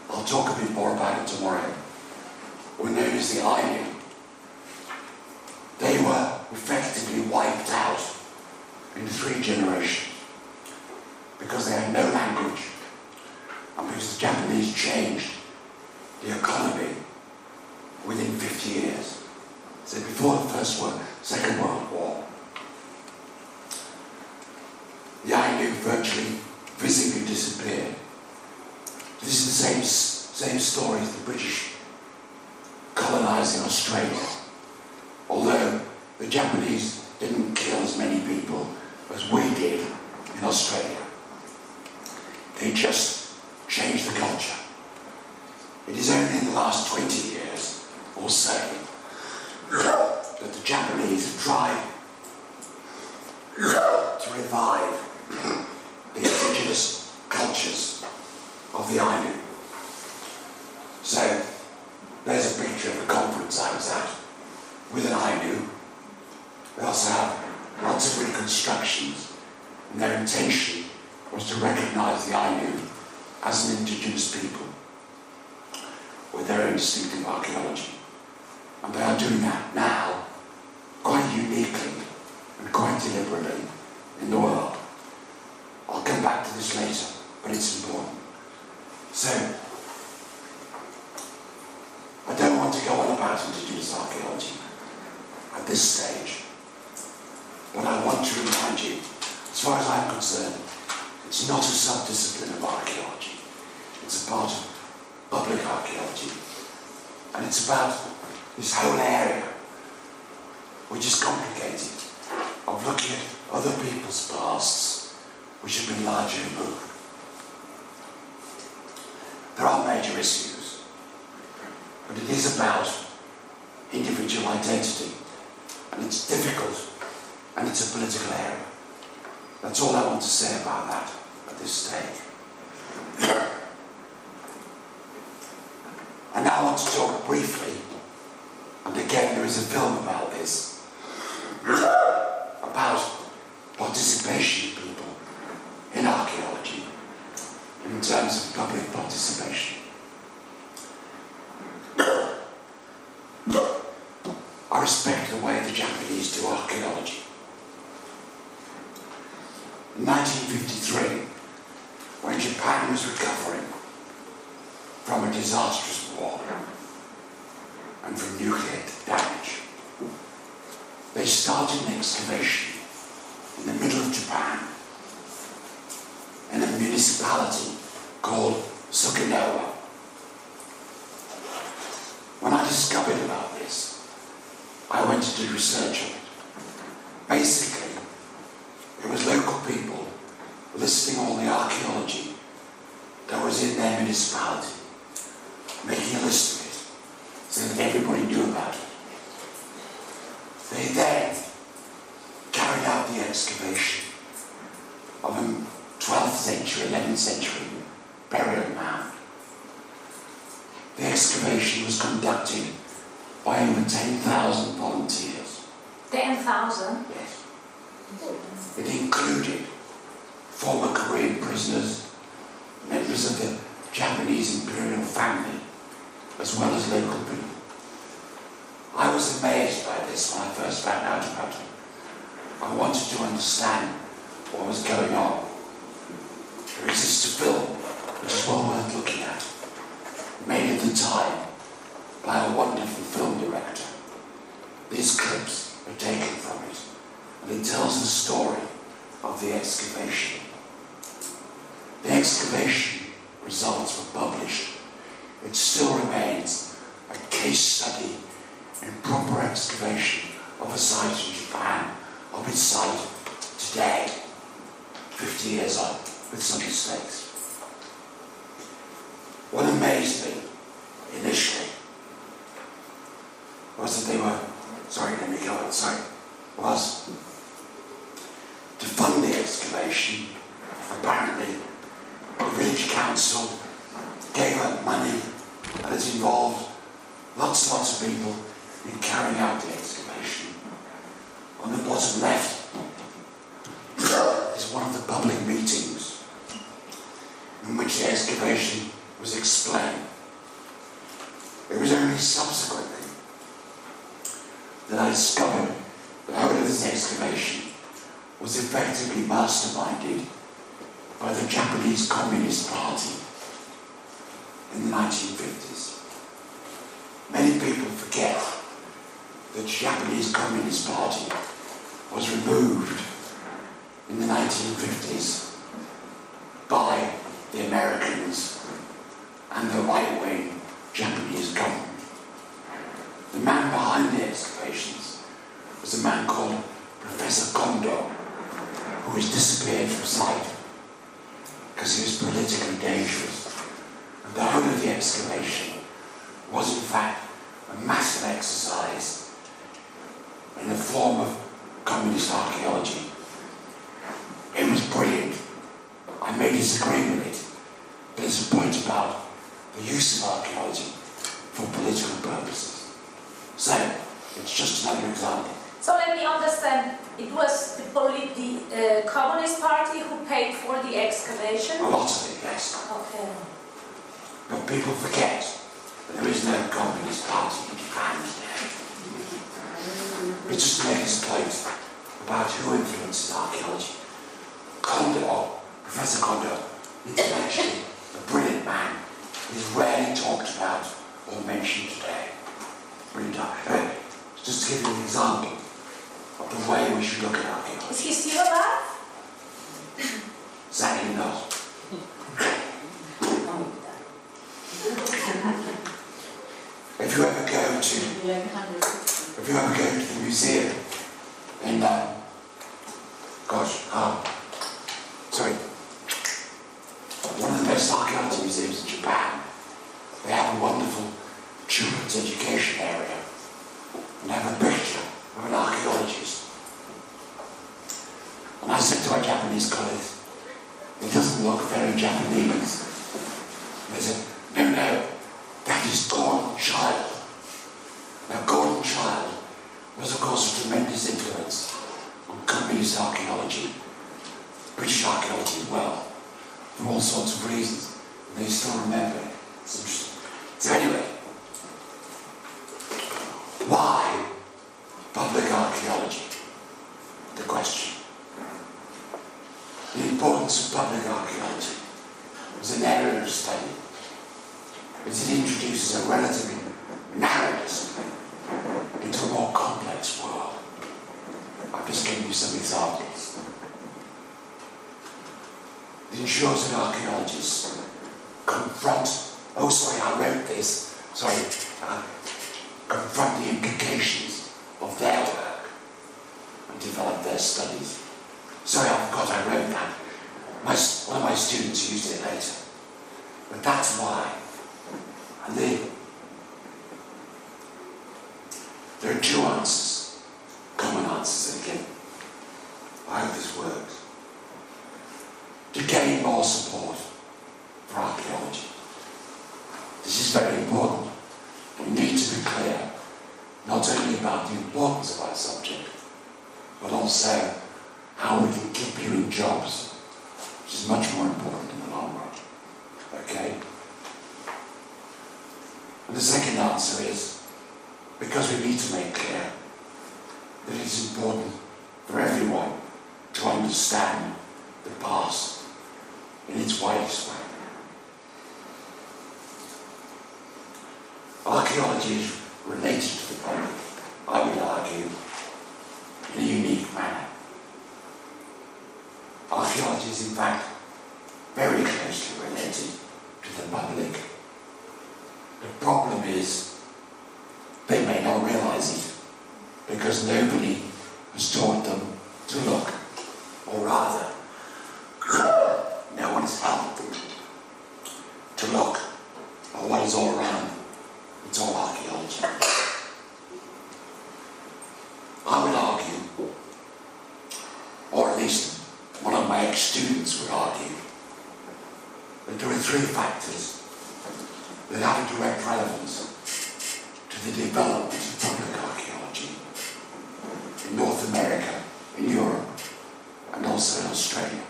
I'll talk a bit more about it tomorrow, were known as the Ainu. They were effectively wiped out in 3 generations because they had no language and because the Japanese changed the economy within 50 years. So before the Second World War, the Ainu virtually visibly disappeared. This is the same story as the British colonising Australia. Although the Japanese didn't kill as many people as we did in Australia. They just changed the culture. It is only in the last 20 years or so that the Japanese have tried to revive the indigenous cultures of the Ainu. So, there's a picture of a conference I was at with an Ainu. They also have lots of reconstructions, and their intention was to recognise the Ainu as an indigenous people with their own distinctive archaeology. And they are doing that now, quite uniquely and quite deliberately in the world. I'll come back to this later, but it's important. So, I don't want to go on about indigenous archaeology at this stage, but I want to remind you, as far as I'm concerned, it's not a sub-discipline of archaeology. It's a part of public archaeology. And it's about this whole area, which is complicated, of looking at other people's pasts, which have been largely removed. There are major issues, but it is about individual identity, and it's difficult, and it's a political area. That's all I want to say about that at this stage. I now want to talk briefly, and again there is a film about this, about participation of people in archaeology in terms of public participation. I respect the way the Japanese do archaeology. In 1953, when Japan was recovering from a disastrous war and from nuclear damage, they started an excavation in the middle of Japan in a municipality called Sukinowa. When I discovered about this, I went to do research on it. Basically, it was local people listing all the archaeology that was in their municipality, making a list of it so that everybody knew about it. They then carried out the excavation of a 12th century, 11th century burial mound. The excavation was conducted by over 10,000 volunteers. 10,000? Yes. It included former Korean prisoners, members of the Japanese imperial family, as well as local people. I was amazed by this when I first found out about it. I wanted to understand what was going on. There exists a film which is well worth looking at, made at the time by a wonderful film director. These clips are taken from it, and it tells the story of the excavation. The excavation results were published. It still remains a case study in proper excavation of a site in Japan, of its site today, 50 years on, with some mistakes. What amazed me initially was that they were, was to fund the excavation. Apparently, the village council gave up money, and it involved lots and lots of people in carrying out the excavation. On the bottom left is one of the public meetings in which the excavation was explained. It was only subsequently that I discovered the whole of this excavation was effectively masterminded by the Japanese Communist Party in the 1950s. Many people forget that the Japanese Communist Party was removed in the 1950s by the Americans and the right-wing Japanese government. The man behind the excavations was a man called Professor Kondo, who has disappeared from sight because he was politically dangerous. And the whole of the excavation was in fact a massive exercise in the form of communist archaeology. It was brilliant. I may disagree with it, but there's a point about the use of archaeology for political purposes. So, it's just another example. So let me understand, it was the Communist Party who paid for the excavation? A lot of it, yes. Okay. But people forget that there is no Communist Party in Japan today. But just to make this point about who influences archaeology, Professor Professor Kondo, intellectually a brilliant man, is rarely talked about or mentioned today. Brilliant. Just to give you an example of the way we should look at archaeology. Is he still alive? Sadly not. If you ever go to the museum in one of the best archaeology museums in Japan, they have a wonderful children's education area and have a picture of an archaeologist. And I said to my Japanese colleagues, it doesn't look very Japanese. They said, no, that is Gordon Child. Now Gordon Child was of course a tremendous influence on communist archaeology, British archaeology as well, for all sorts of reasons. And they still remember it. It's interesting. So anyway, why public archaeology? The question. The importance of public archaeology as an area of study is it introduces a relatively narrow discipline into a more complex world. I've just given you some examples. It ensures that archaeologists confront the implications of their work and develop their studies. Sorry, I forgot I wrote that. One of my students used it later. But that's why. And there are two answers, common answers that are given. I hope this works. To gain more support for archaeology. This is very important. We need to be clear, not only about the importance of our subject, but also how we can keep you in jobs, which is much more important in the long run. Okay? And the second answer is, because we need to make clear that it's important for everyone to understand the past in its widest way. Archaeology is related to the public, I would argue, in a unique manner. Archaeology is in fact very closely related to the public. The problem is they may not realize it because nobody has taught them to look, or rather, no one has helped them to look at what is all around them. It's all archaeology. I would argue, or at least one of my ex-students would argue, that there are three factors that have a direct relevance to the development of public archaeology in North America, in Europe, and also in Australia.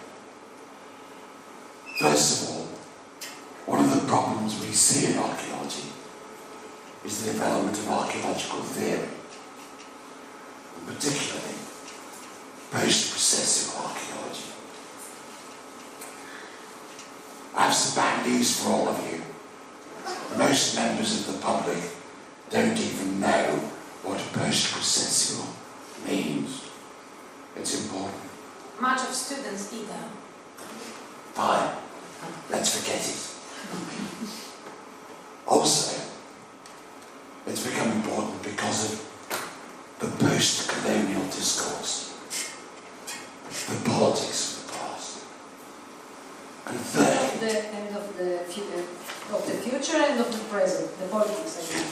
First of all, one of the problems we see in archaeology is the development of archaeological theory, and particularly post-processual archaeology. I have some bad news for all of you. Most members of the public don't even know what post-processual means. It's important. Much of students either. Fine. Let's forget it. Also, it's become important because of the post-colonial discourse, the politics of the past. And third, The end of the future and of the present, the politics, I mean.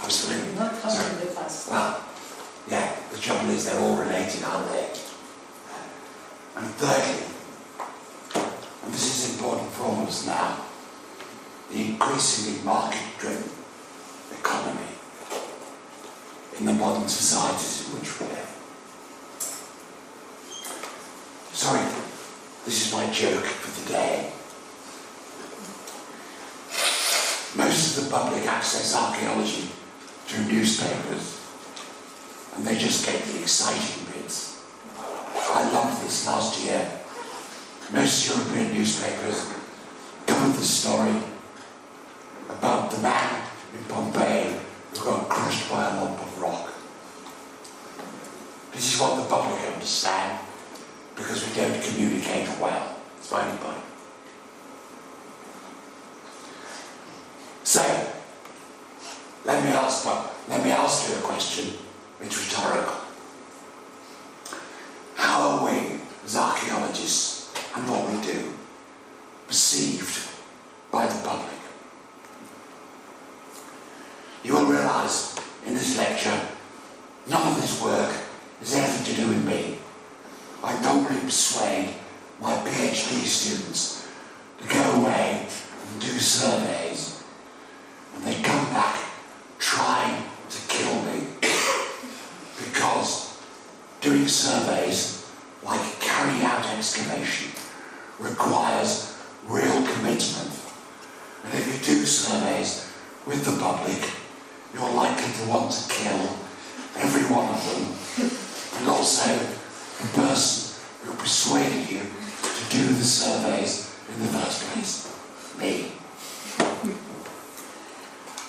absolutely. Not only the past. Well, yeah, the trouble is they're all related, aren't they? And thirdly, and this is important for all of us now, the increasingly market-driven economy in the modern societies in which we live. Sorry, this is my joke for the day. Most of the public access archaeology through newspapers, and they just get the exciting bits. I loved this last year most European newspapers covered the story about the man in Pompeii who got crushed by a lump of rock. This is what the public understand because we don't communicate well to anybody. So, let me ask you a question. It's rhetorical. How are we, as archaeologists, and what we do, perceived by the public? You will realise in this lecture, none of this work has anything to do with me. I normally persuade my PhD students to go away and do surveys, and they come back trying to kill me because doing surveys, like carrying out excavation, requires real commitment. And if you do surveys with the public, you're likely to want to kill every one of them, and also the person who persuaded you to do the surveys in the first place, me.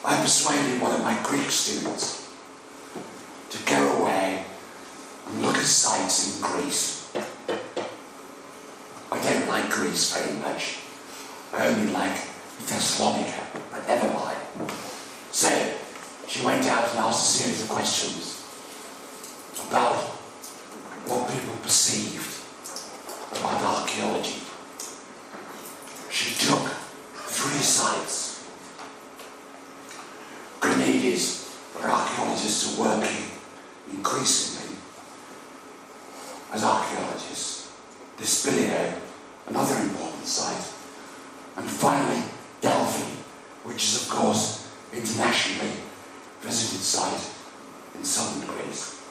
I persuaded one of my Greek students to go away and look at sites in Greece. I don't like Greece very much. I only like Thessalonica, but never mind. So, she went out and asked a series of questions about what people perceived about archaeology. She took 3 sites. Grenades, where archaeologists are working increasingly as archaeologists. Despilio, another important site. And finally, Delphi, which is of course internationally visited site in southern Greece.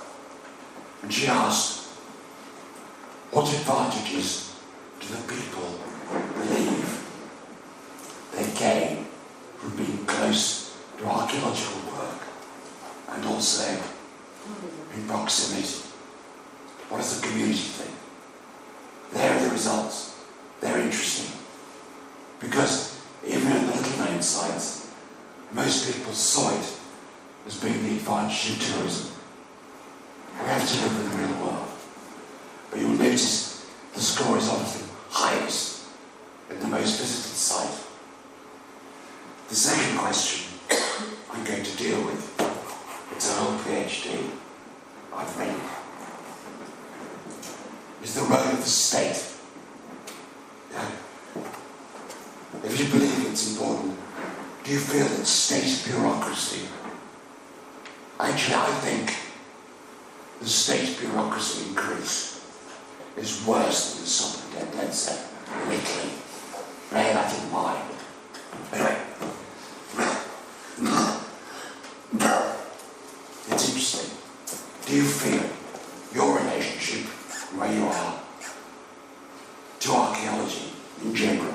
And she asked, what advantages do the people believe they gain from being close to archaeological work and also in proximity? What does the community think? There are the results. They're interesting. Because even in the little known sites, most people saw it as being the advantage of tourism. We have to live in the real world. But you'll notice the score is often highest in the most visited site. The second question I'm going to deal with, it's a whole PhD I've read, is the role of the state. Now, if you believe it's important, do you feel that state bureaucracy? Actually, I think the state bureaucracy in Greece is worse than something dead set in Italy. Bear that in mind. Anyway, it's interesting. Do you feel your relationship, where you are, to archaeology in general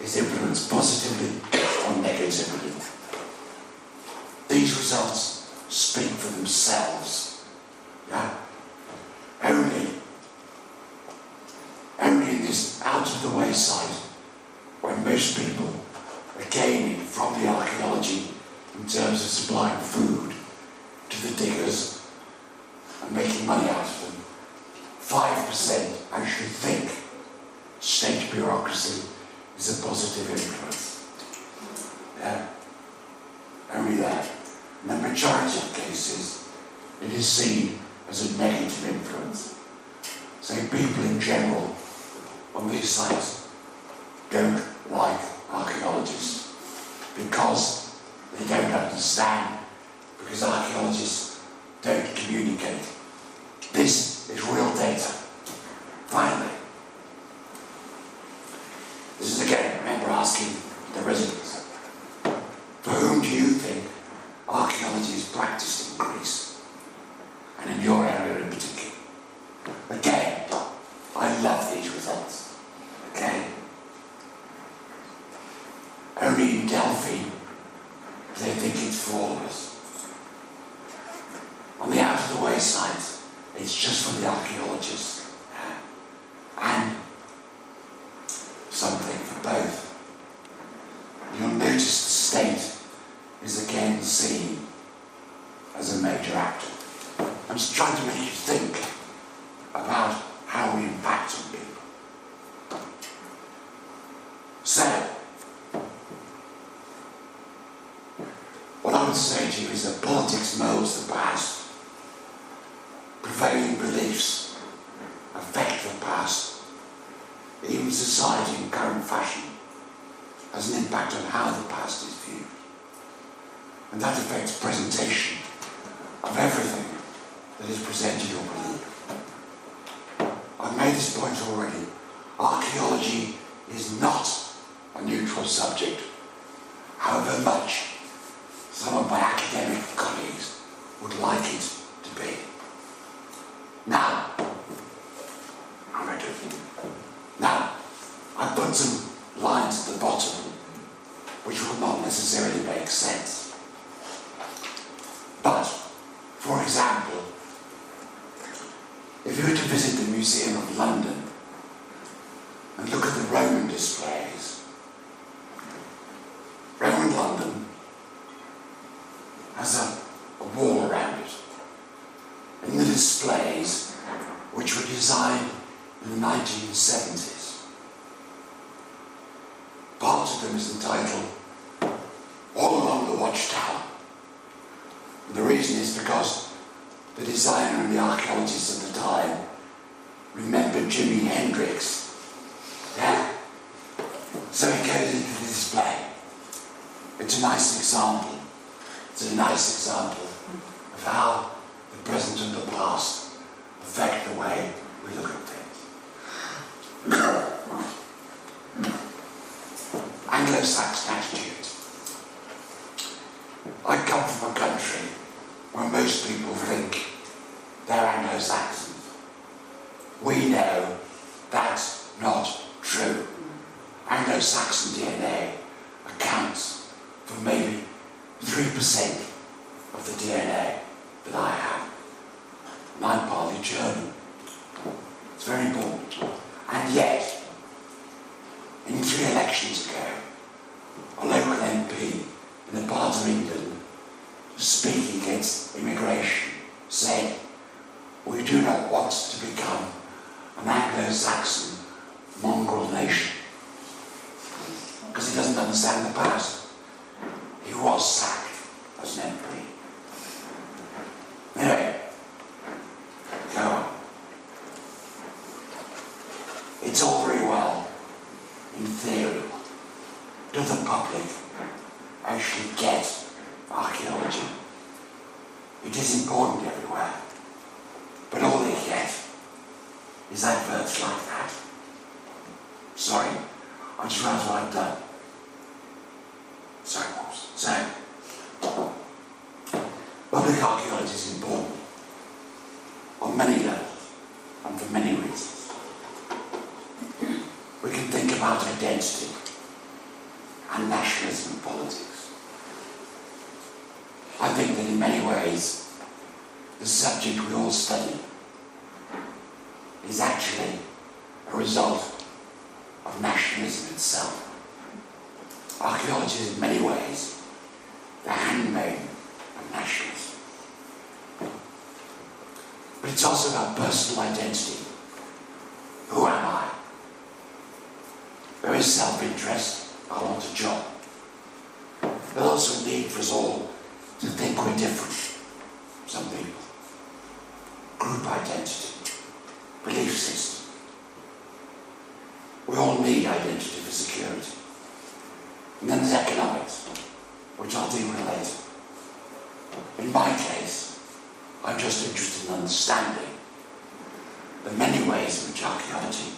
is influenced positively or negatively? These results speak for themselves. Yeah? Only in this out-of-the-way site, where most people are gaining from the archaeology in terms of supplying food to the diggers and making money out of them, 5% actually think state bureaucracy is a positive influence. Yeah? Only that. In the majority of cases, it is seen as a negative influence. So people in general on these sites don't like archaeologists because they don't understand, because archaeologists don't communicate. This is real data. Finally, this is again, remember asking the residents, for whom do you think archaeology is practiced in Greece, and in your area in particular? Again, I love these results. Okay? Only in Delphi they think it's for all of us. On the out-of-the-way sites, it's just for the archaeologists. And something for both. You'll notice the state is again seen as a major actor. I'm just trying to make you think about how we impact on people. So, what I would say to you is that politics molds the past. Prevailing beliefs affect the past. Even society in current fashion has an impact on how the past is viewed. And that affects presentation of everything that is presented or believed. I've made this point already. Archaeology is not a neutral subject, however much some of my academic colleagues would like it to be. Now, I put some lines at the bottom which will not necessarily make sense. But, for example, if you were to visit the Museum of London and look at the Roman displays, Roman London has a wall around it. In the displays, which were designed in the 1970s, part of them is entitled All Along the Watchtower. And the reason is because the designer and the archaeologists at the time remembered Jimi Hendrix. Yeah? So it goes into the display. It's a nice example. It's a nice example of how the present and the past affect the way we look at things. Anglo-Saxon attitude. I come from a country where most people think they're Anglo-Saxons. We know that's not true. Anglo-Saxon DNA accounts for maybe 3% of the DNA that I have. And I'm partly German. It's very important. And yet, in 3 elections ago, a local MP in a part of England speaking against immigration said, we do not want to become an Anglo-Saxon mongrel nation. Because he doesn't understand the past. He was sacked as an MP. Anyway, go on. It's all very well in theory. Does the public actually get archaeology? It is important everywhere. But all they get is adverts like that. Sorry, I just realised what I've done. Sorry, Mops. So, public archaeology is important on many levels and for many reasons. We can think about identity and nationalism and politics. I think that in many ways, the subject we all study is actually a result of nationalism itself. Archaeology is in many ways the handmaiden of nationalism. But it's also about personal identity. Who am I? There is self-interest. I want a job. There's also a need for us all to think we're different. Some people. Group identity. Belief system. We all need identity for security. And then there's economics, which I'll deal with later. In my case, I'm just interested in understanding the many ways in which archaeology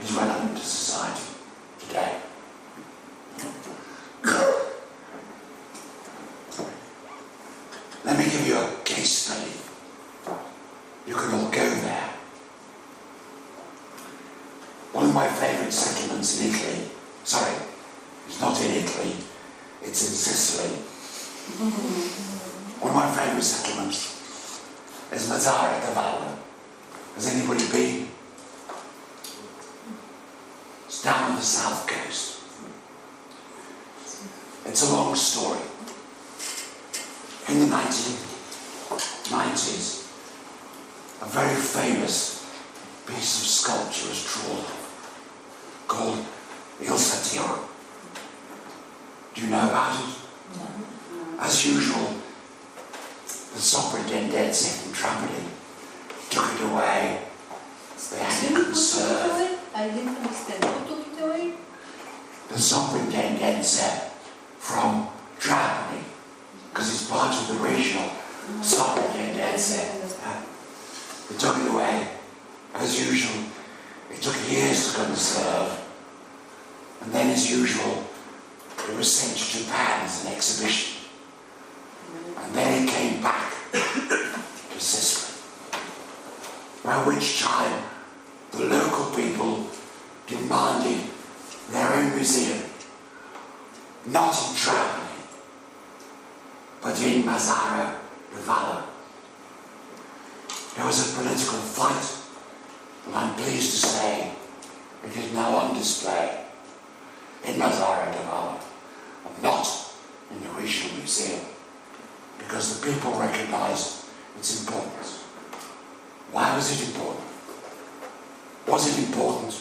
is relevant to society today. Let me give you a case study. You can all go there. One of my favourite settlements in Italy, sorry, it's not in Italy, it's in Sicily. One of my favourite settlements is Mazzara Cavallo. Has anybody been? It's It's down on the south coast. It's a long story. In the 1990s, a very famous piece of sculpture was drawn called Il Satiro. Do you know about it? No. As usual, the superintendente from Trapani took it away. They had it conserved. I didn't understand. Who took it away? The superintendente from Trapani, because it's part of the regional superintendente. They took it away. As usual, it took years to conserve. And then, as usual, it was sent to Japan as an exhibition. And then it came back to Sicily. By which time, the local people demanded their own museum. Not in Trapani, but in Mazzara di Vallo. There was a political fight, and I'm pleased to say it is now on display in Mazzara di Vallo, and not in the regional museum, because the people recognized its importance. Why was it important? Was it important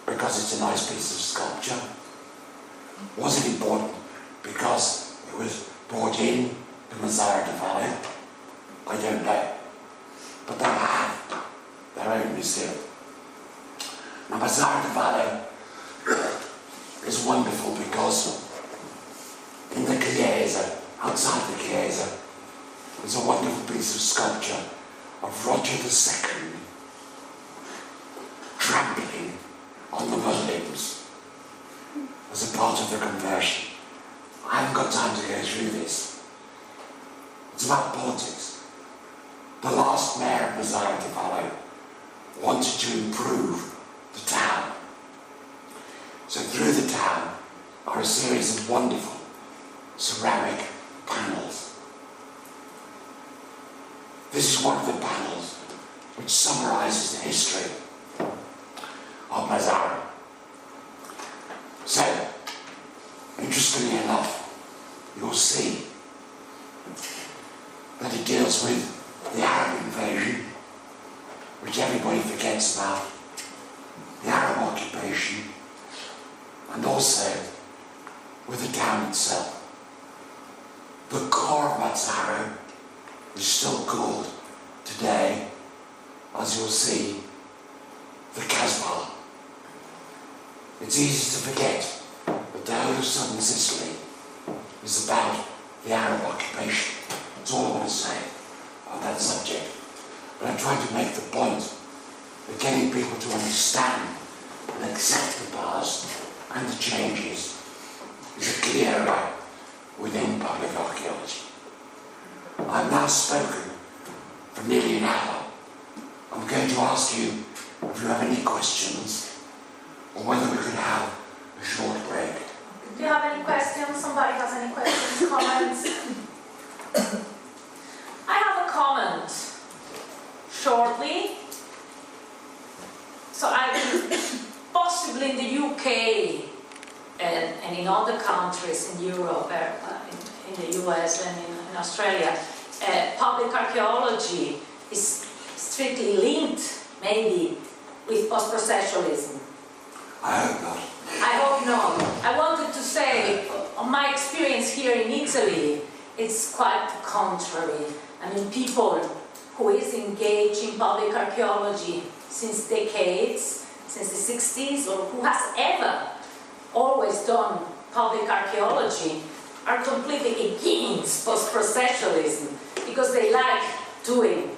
because it's a nice piece of sculpture? Was it important because it was brought in to Mazzara di Vallo? I don't know. But they have their own museum. Now, Mazzara di Vallo is wonderful because in the Chiesa, outside the Chiesa, there's a wonderful piece of sculpture of Roger II trampling on the Muslims as a part of the conversion. I haven't got time to go through this. It's about politics. The last mayor of Mazzara di Vallo wanted to improve the town. So through the town are a series of wonderful ceramic panels. This is one of the panels which summarizes the history of Mazzara. So, interestingly enough, you'll see that it deals with the Arab invasion, which everybody forgets about, the Arab occupation, and also with the town itself. The core of Mazzara is still called today, as you'll see, the Casbah. It's easy to forget that the whole of southern Sicily is about the Arab occupation. That's all I want to say on that subject. But I'm trying to make the point that getting people to understand and accept the past and the changes is a key area within public archaeology. I've now spoken for nearly an hour. I'm going to ask you if you have any questions or whether we could have a short break. Do you have any questions? Somebody has any questions, comments? I have a comment, shortly. So possibly in the UK and in other countries in Europe, in the US and in Australia, public archaeology is strictly linked, maybe, with post-processualism. I hope not. I hope not. I wanted to say, on my experience here in Italy, it's quite the contrary. I mean, people who is engaged in public archaeology since decades, since the 60s, or who has ever always done public archaeology, are completely against post-processualism because they like doing,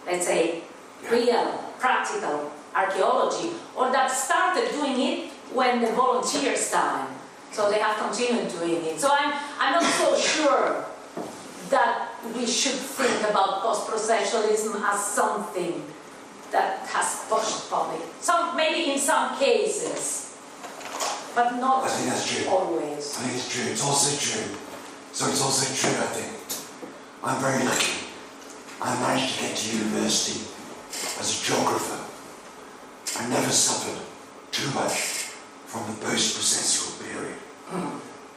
let's say, real, practical archaeology, or that started doing it when the volunteers time. So they have continued doing it. So I'm not so sure that we should think about post-processualism as something that has pushed public. Maybe in some cases, but not I think that's true. always. I think it's true. It's also true. So it's also true, I think. I'm very lucky. I managed to get to university as a geographer. I never suffered too much from the post-processual period,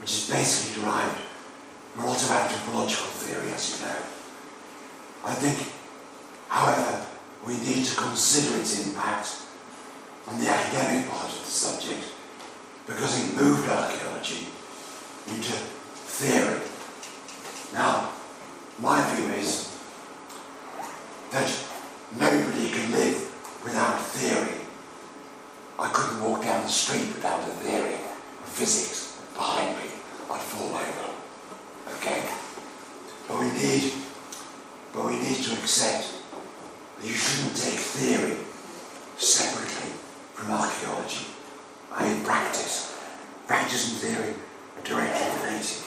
which is basically derived from a lot of anthropological theory, as you know. I think, however, we need to consider its impact on the academic part of the subject, because it moved archaeology into theory. Now, my view is that nobody can live without theory. I couldn't walk down the street without a theory of physics behind me. I'd fall over. Okay? But we need to accept that you shouldn't take theory separately from archaeology. I mean practice. Practice and theory are directly related.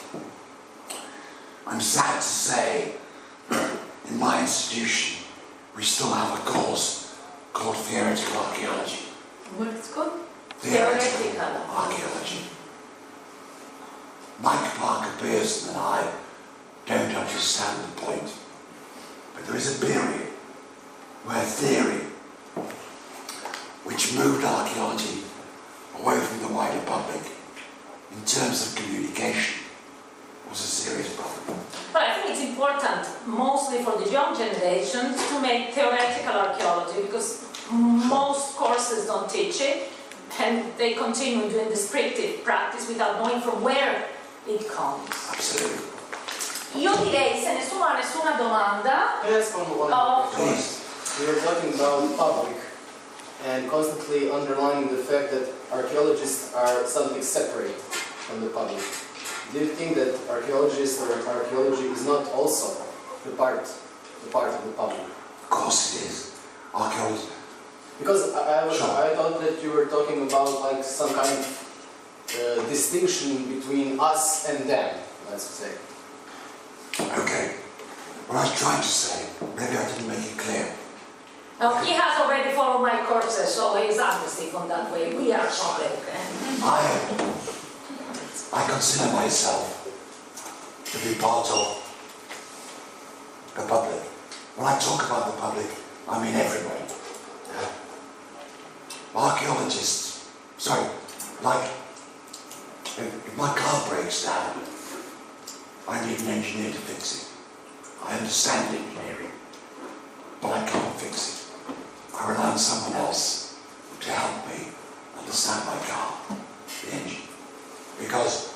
I'm sad to say, in my institution, we still have a course called Theoretical Archaeology. What it's called? Theoretical Archaeology. Mike Parker Pearson and I don't understand the point, but there is a period where theory, which moved archaeology away from the wider public in terms of communication, was a serious problem. But I think it's important, mostly for the young generation, to make theoretical archaeology, because most courses don't teach it, and they continue doing descriptive practice without knowing from where it comes. Absolutely. Io direi, se nessuno ha nessuna domanda... Yes, from one Please. We were talking about public and constantly underlining the fact that archaeologists are something separate from the public. Do you think that archaeologists or archaeology is not also the part of the public? Of course it is. Archaeology. Because I Sure. thought that you were talking about like some kind of distinction between us and them, let's say. Okay. What I was trying to say, maybe I didn't make it clear. Now, he has already followed my courses, so he's understood from that way. We are public. I consider myself to be part of the public. When I talk about the public, I mean everybody. Archaeologists, like if my car breaks down, I need an engineer to fix it. I understand engineering, but I can't fix it. I rely on someone else to help me understand my car, the engine. Because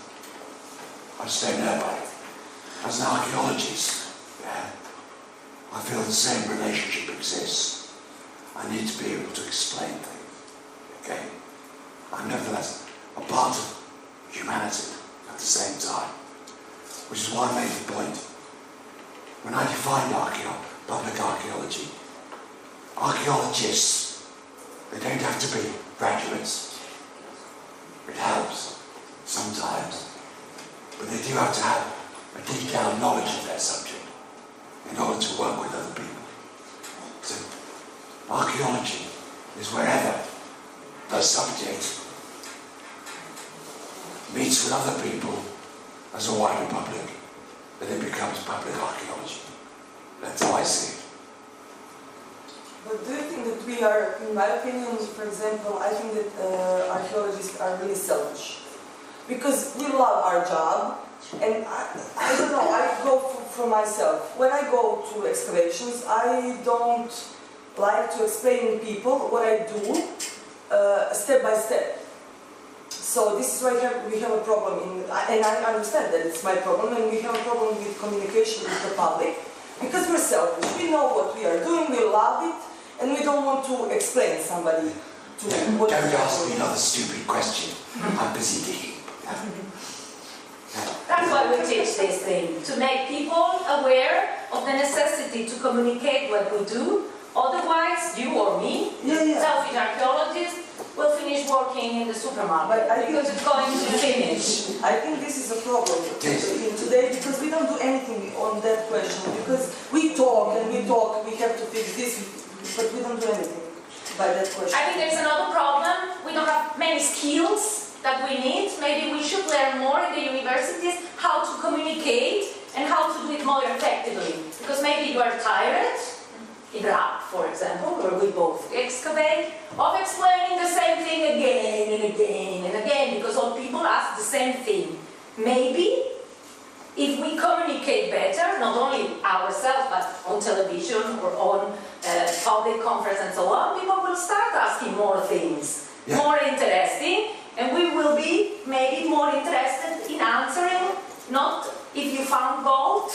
I just don't know about it. As an archaeologist, I feel the same relationship exists. I need to be able to explain things. Okay? I'm nevertheless a part of humanity at the same time. Which is why I made the point. When I defined public archaeology, archaeologists, they don't have to be graduates. It helps. Sometimes, but they do have to have a detailed knowledge of their subject in order to work with other people. So, archaeology is wherever the subject meets with other people as a wider public, then it becomes public archaeology. That's how I see it. But do you think that we are, in my opinion, for example, I think that archaeologists are really selfish. Because we love our job, and I don't know, I go for myself. When I go to excavations, I don't like to explain to people what I do step by step. So this is why we have a problem, and I understand that it's my problem, and we have a problem with communication with the public, because we're selfish. We know what we are doing, we love it, and we don't want to explain somebody to what Don't ask me another stupid question. I'm busy digging. That's why we teach this thing, to make people aware of the necessity to communicate what we do. Otherwise, you or me, selfish archaeologists, will finish working in the supermarket because it's going to finish. I think this is a problem today, because we don't do anything on that question, because we talk and we talk, we have to fix this, but we don't do anything by that question. I think there's another problem. We don't have many skills that we need. Maybe we should learn more in the universities how to communicate and how to do it more effectively. Because maybe you are tired, in RAP for example, where we both excavate, of explaining the same thing again and again and again. because all people ask the same thing. Maybe if we communicate better, not only ourselves, but on television or on public conference and so on, people will start asking more things, more interesting, and we will be maybe more interested in answering, not if you found gold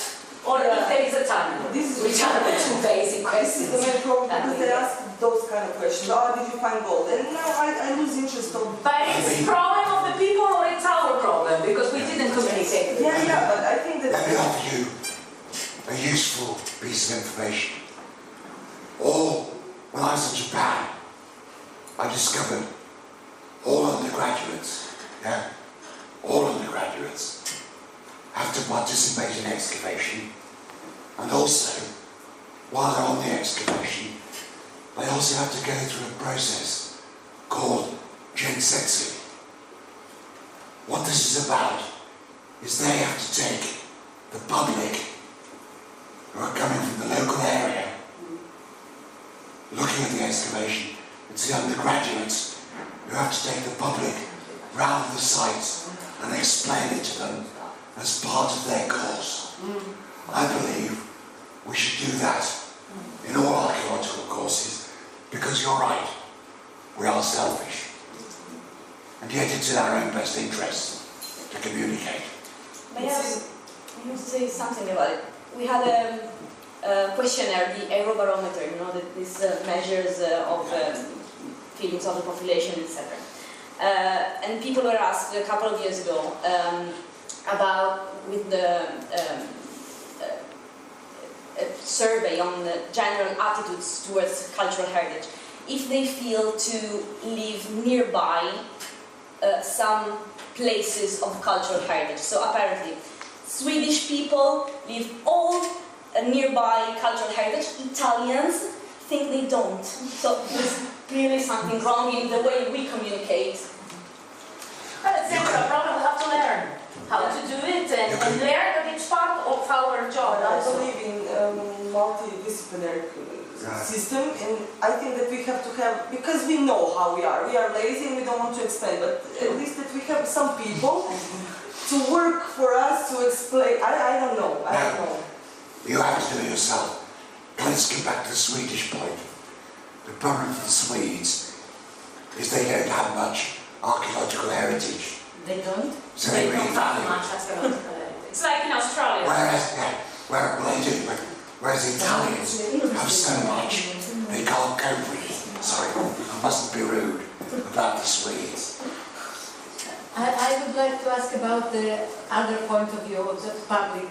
or if there is a tunnel, which are the two basic questions. This is the main problem, because they ask those kind of questions. Oh, did you find gold? And now I lose interest on... But it's the problem of the people or it's our problem, because we didn't communicate. Yeah, but I think that... Let me offer you a useful piece of information. When I was in Japan, I discovered all undergraduates, all undergraduates have to participate in excavation, and also, while they're on the excavation, they also have to go through a process called gensetsu. What this is about is they have to take the public who are coming from the local area, looking at the excavation, it's the undergraduates who have to take the public round the sites and explain it to them as part of their course. I believe we should do that in all archaeological courses, because you're right, we are selfish. And yet it's in our own best interest to communicate. May I say something about it? We had a questionnaire, the Eurobarometer, you know, that this measures of feelings of the population, etc. And people were asked a couple of years ago about, with the survey on the general attitudes towards cultural heritage, if they feel to live nearby some places of cultural heritage. So apparently, Swedish people live all nearby cultural heritage. Italians think they don't. So there's clearly something wrong in the way we communicate. But it's never a problem, we have to learn how to do it and learn that it's part of our job. I believe in multidisciplinary system, and I think that we have to have, because we know how we are lazy and we don't want to explain, but at least that we have some people to work for us to explain. I don't know. You have to do it yourself. Let's get back to the Swedish point. The problem for the Swedes is they don't have much archaeological heritage. They don't? So they really don't have value much archaeological heritage. It's like in Australia. Whereas the Italians have so much, they can't cope with it. Sorry, I mustn't be rude about the Swedes. I would like to ask about the other point of view of the public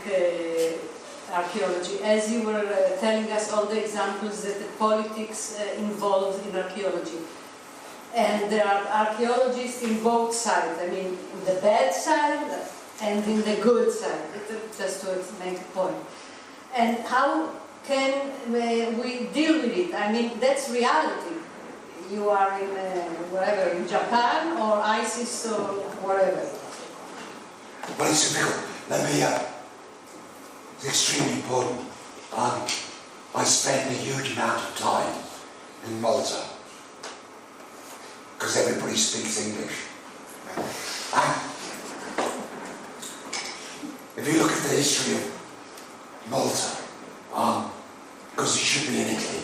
archaeology. As you were telling us all the examples that the politics involved in archaeology. And there are archaeologists in both sides, I mean, in the bad side and in the good side, just to make a point. And how can we deal with it? I mean, that's reality. You are in, wherever, in Japan or ISIS or wherever. Well, it's difficult. It's extremely important. I spent a huge amount of time in Malta, because everybody speaks English. If you look at the history of Malta, because it should be in Italy,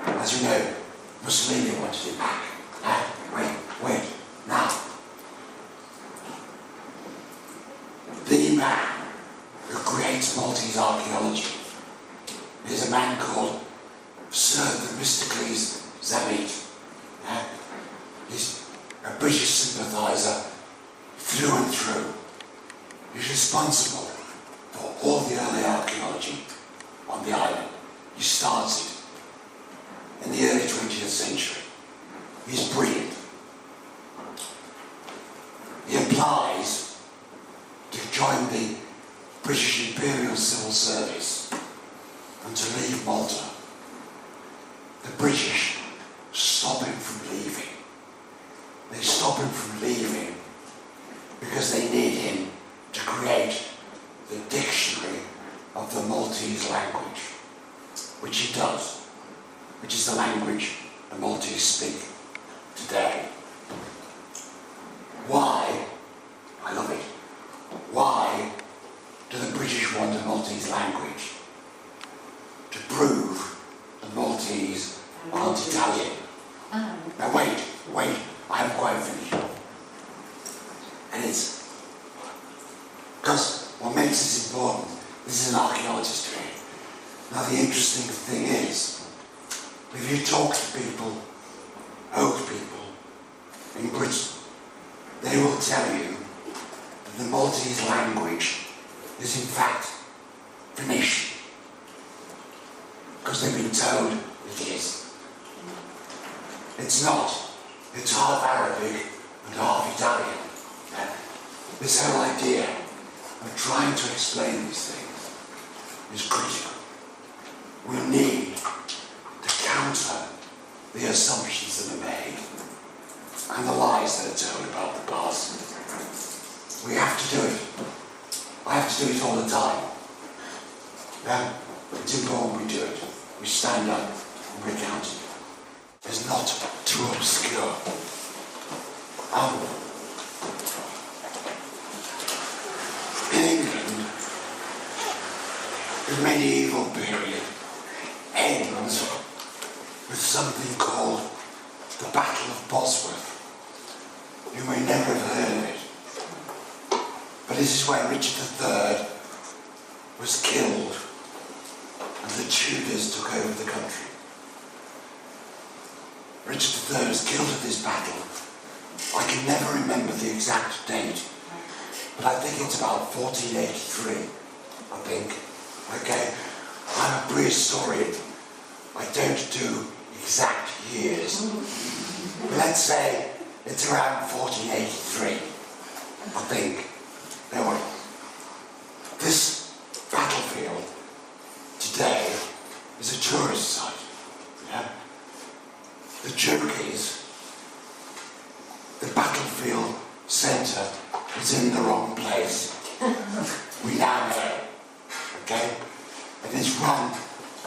as you know, Mussolini wanted it back. Wait, now. The man who creates Maltese archaeology is a man called Sir Themistocles Zabit. He's a British sympathiser through and through. He's responsible for all the early archaeology on the island. He starts it in the early 20th century. He's brilliant. He applies to join the British Imperial Civil Service and to leave Malta. The British stop him from leaving. They stop him from leaving because they need him to create the dictionary of the Maltese language, which he does, which is the language the Maltese speak today. Why Maltese language to prove the Maltese aren't Italian. Now wait, I haven't quite finished. And it's because what makes this important, this is an archaeologist here. Now the interesting thing is, if you talk to people, old people in Britain, they will tell you that the Maltese language is in fact Phoenician, because they've been told it is. It's not. It's half Arabic and half Italian. And this whole idea of trying to explain these things is critical. We need to counter the assumptions that are made and the lies that are told about the past. We have to do it. I have to do it all the time. Yeah? It's important we do it. We stand up and recount it. It's not too obscure. In England, the medieval period ends with something called the Battle of Bosworth. You may never have heard of it, but this is where Richard III was killed and the Tudors took over the country. Richard III was killed at this battle. I can never remember the exact date, but I think it's about 1483, I think. Okay, I'm a prehistorian. I don't do exact years. But let's say it's around 1483, I think. Anyway, this battlefield today is a tourist site. Yeah? The joke is, the battlefield centre is in the wrong place. We now know, okay? And it's run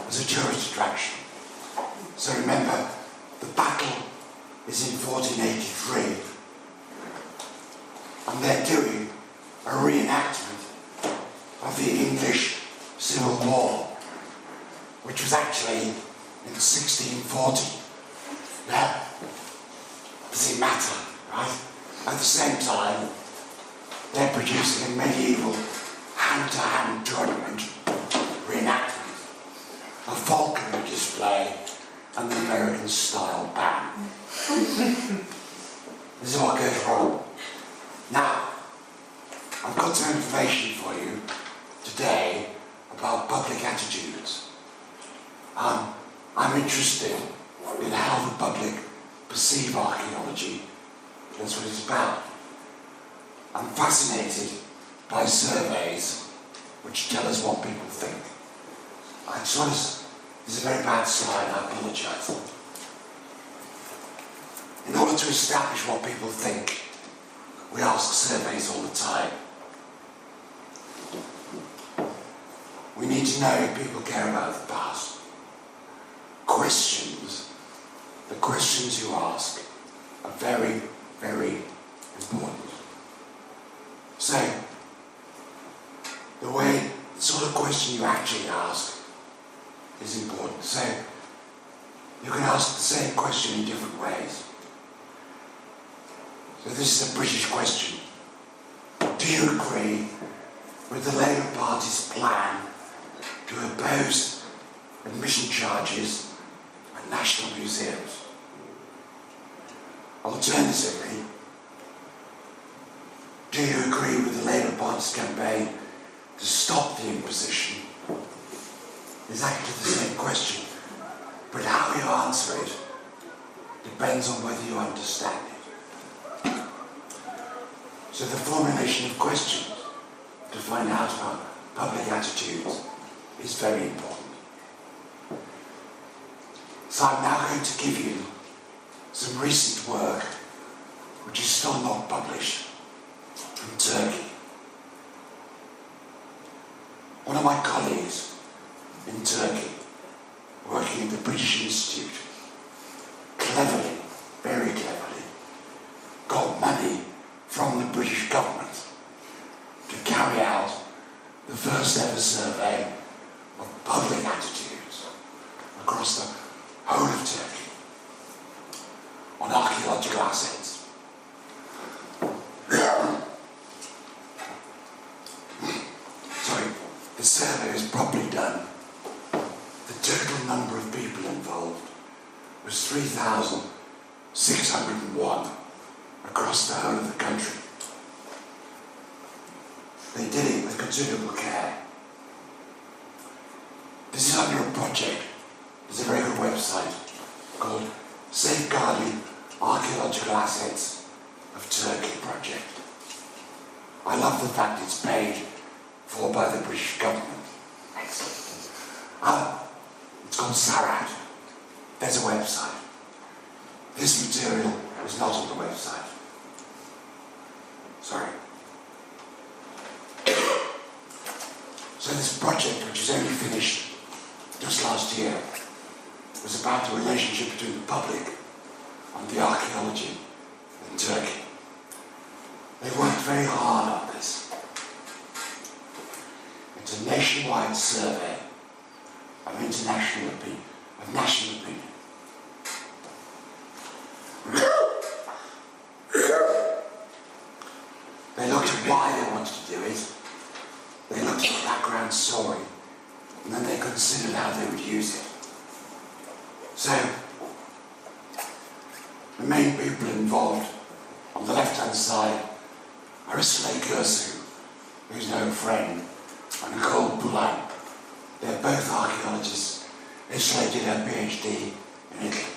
as a tourist attraction. So remember, the battle is in 1483, and they're doing a reenactment of the English Civil War, which was actually in 1640. Now, does it matter, right? At the same time, they're producing a medieval hand-to-hand tournament reenactment, a falconry display, and the American-style band. This is what goes wrong. Now, I've got some information for you today about public attitudes. I'm interested in how the public perceive archaeology. That's what it's about. I'm fascinated by surveys which tell us what people think. This is a very bad slide, I apologise. In order to establish what people think, we ask surveys all the time. We need to know if people care about the past. The questions you ask are very, very important. So, the sort of question you actually ask is important. So, you can ask the same question in different ways. So this is a British question. Do you agree with the Labour Party's plan to oppose admission charges at national museums? Alternatively, do you agree with the Labour Party's campaign to stop the imposition? It's actually the same question, but how you answer it depends on whether you understand it. So the formulation of questions to find out about public attitudes is very important. So I'm now going to give you some recent work which is still not published from Turkey. One of my colleagues in Turkey, working at the British Institute, cleverly, very cleverly, got money from the British government to carry out the the first ever survey of public attitudes across the whole of Turkey on archaeological assets. Sorry, the survey was properly done. The total number of people involved was 3,601 across the whole of the country. They did it with considerable care. This is under a project. There's a very good website called Safeguarding Archaeological Assets of Turkey Project. I love the fact it's paid for by the British government. Excellent. It's called Sarat. There's a website. This material is not on the website. Sorry. So this project, which was only finished just last year, was about the relationship between the public and the archaeology in Turkey. They worked very hard on this. It's a nationwide survey of national opinion. They looked at why they wanted to do it. They looked at the background story, and then they considered how they would use it. So, the main people involved on the left-hand side are Islay Kursu, who's no friend, and Nicole Bulan. They're both archaeologists. Islay did her PhD in Italy.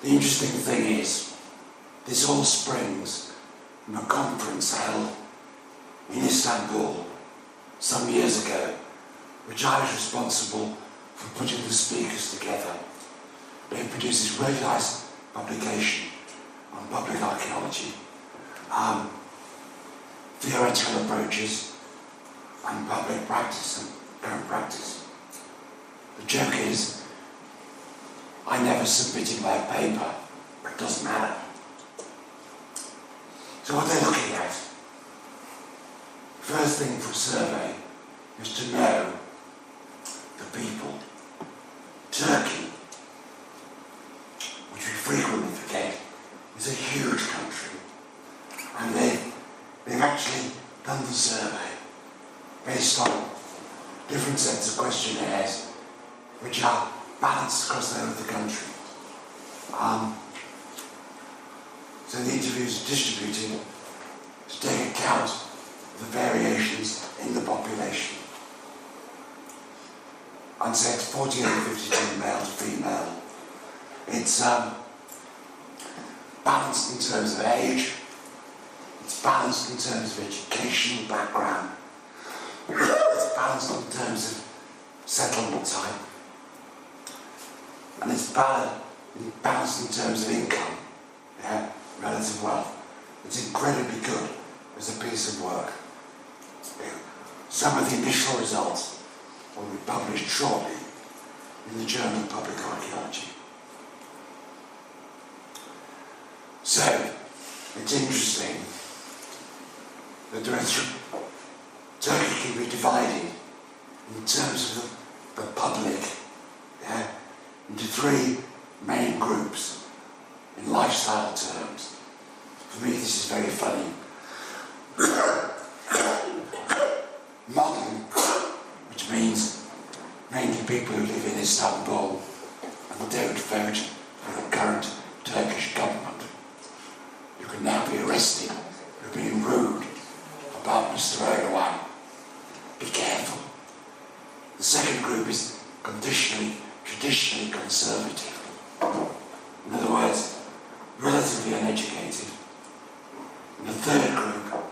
The interesting thing is, this all springs from a conference held in Istanbul some years ago, which I was responsible for putting the speakers together. They produced this really nice publication on public archaeology, theoretical approaches and public practice and current practice. The joke is, I never submitted my paper, but it doesn't matter. So what they're looking at, first thing for a survey is to know the people. Turkey, which we frequently forget, is a huge country, and they've actually done the survey based on different sets of questionnaires which are balanced across the whole of the country. So the interviews are distributed to take account of the variations in the population. And say it's 48-52 male to female. It's balanced in terms of age. It's balanced in terms of educational background. It's balanced in terms of settlement type. And it's balanced in terms of income, relative wealth. It's incredibly good as a piece of work. Some of the initial results will be published shortly in the Journal of Public Archaeology. So, it's interesting that Turkey can be divided in terms of the public into three main groups in lifestyle terms. For me, this is very funny. Modern, which means mainly people who live in Istanbul and don't vote for the current Turkish government. You can now be arrested for being rude about Mr. Erdogan. Be careful. The second group is traditionally conservative. In other words, relatively uneducated. And the third group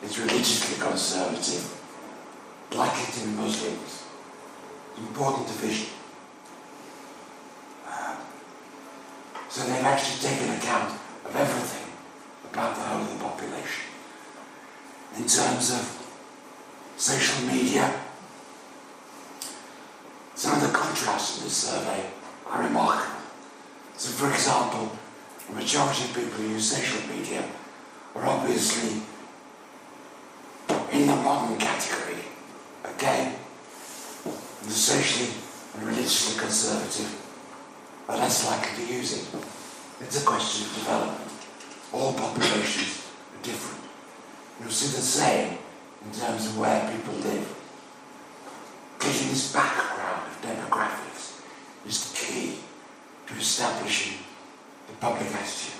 is religiously conservative, like it in Muslims. Important division. So they've actually taken account of everything about the whole of the population. In terms of social media, some of the contrasts in this survey are remarkable. So for example, the majority of people who use social media are obviously in the modern category, okay? And the socially and religiously conservative are less likely to use it. It's a question of development. All populations are different. You'll see the same in terms of where people live. Getting this background of demographics is the key to establishing the public attitude.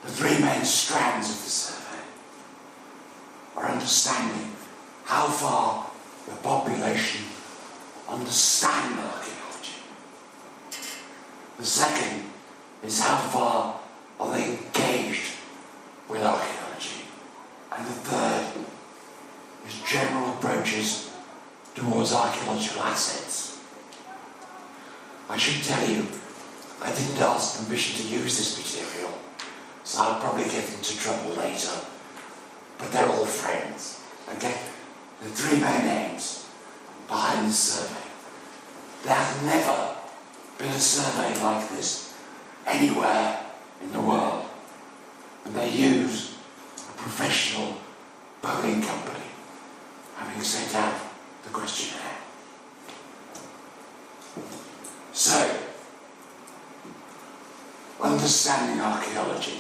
The three main strands of the survey are understanding how far the population understand archaeology. The second is how far are they engaged with archaeology. And the third is general approaches towards archaeological assets. I should tell you, I didn't ask permission to use this material, so I'll probably get into trouble later. But they're all friends, okay? The three main aims behind this survey. There has never been a survey like this anywhere in the world. And they use a professional polling company, having sent out the questionnaire. So, understanding archaeology,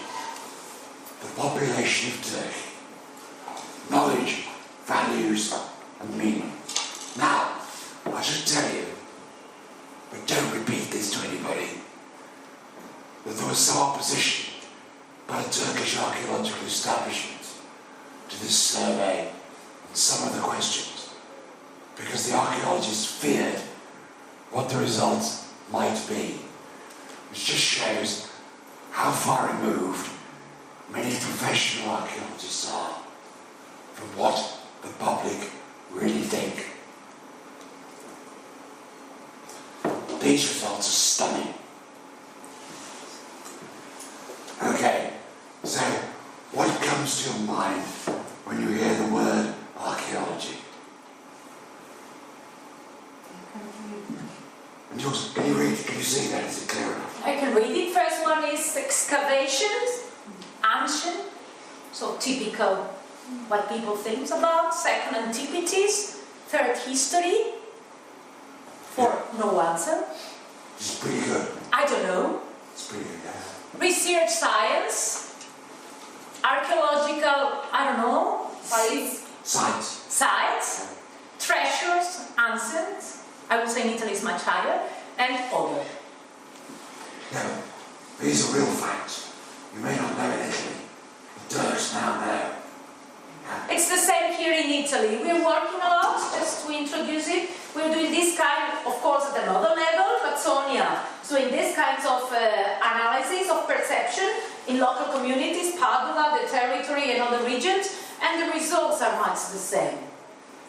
the population of Turkey, knowledge, values, and meaning. Now, I should tell you, but don't repeat this to anybody, that there was some opposition by the Turkish archaeological establishment to this survey and some of the questions, because the archaeologists feared what the results might be, which just shows how far removed many professional archaeologists are from what the public really think. These results are stunning. Okay, so what comes to your mind when you hear the word archaeology? And yours, can you read? Can you see that? Is it clear enough? I can read it. First one is excavations, ancient, so typical what people think about. Second, antiquities. Third, history. Fourth, no answer. It's pretty good. I don't know. It's pretty good, yeah. Research science. Archaeological, I don't know. Science. Sites. Treasures, ancients. I would say in Italy is much higher. And other. Now, these are real facts. You may not know in Italy. The Turks now know. It's the same here in Italy. We're working a lot just to introduce it. We're doing this kind, of course, at another level, but Sonia is doing this kinds of analysis of perception in local communities, Padua, the territory, and other regions, and the results are much the same.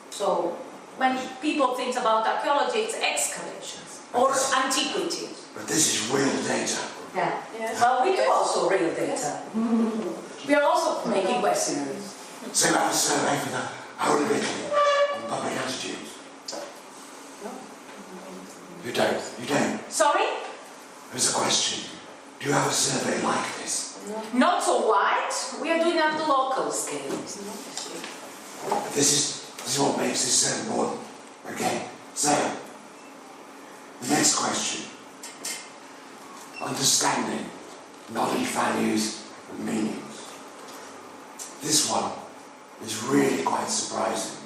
So, when people think about archaeology, it's excavations or antiquities. But this is real data. Yeah. Yes. Well, we do also real data. We are also making questionnaires. So you have a survey for the whole of Italy on public attitudes? No. You don't? You don't? Sorry? Here's a question. Do you have a survey like this? No. Not so wide. We are doing it at the local scale. This is what makes this so important. Okay? So, the next question. Understanding knowledge, values, and meanings. This one is really quite surprising.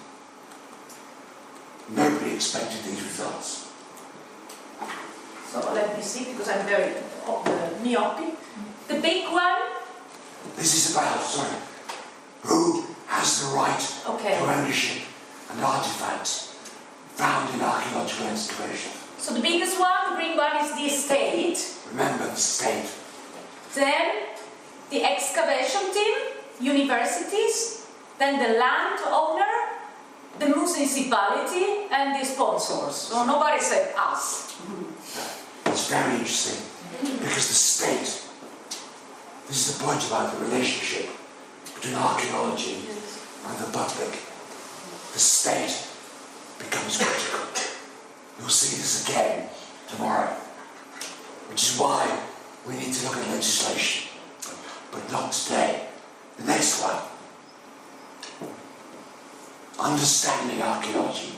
Nobody expected these results. So let me see, because I'm very myopic. The big one. This is about, who has the right to ownership and artifacts found in archaeological excavation. So the biggest one, the green one, is the estate. Remember the state. Then the excavation team, universities, then the landowner, the municipality, and the sponsors. So nobody said us. It's very interesting because the state, this is the point about the relationship between archaeology and the public. The state becomes critical. You'll see this again tomorrow. which is why we need to look at legislation. But not today. The next one. Understanding archaeology.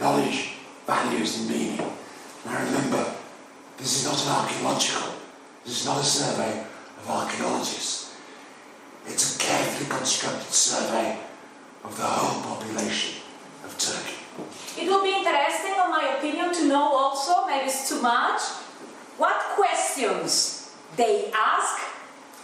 Knowledge, values and meaning. Now remember, this is not an archaeological, this is not a survey of archaeologists. It's a carefully constructed survey of the whole population of Turkey. It would be interesting, in my opinion, to know also, maybe it's too much, what questions they ask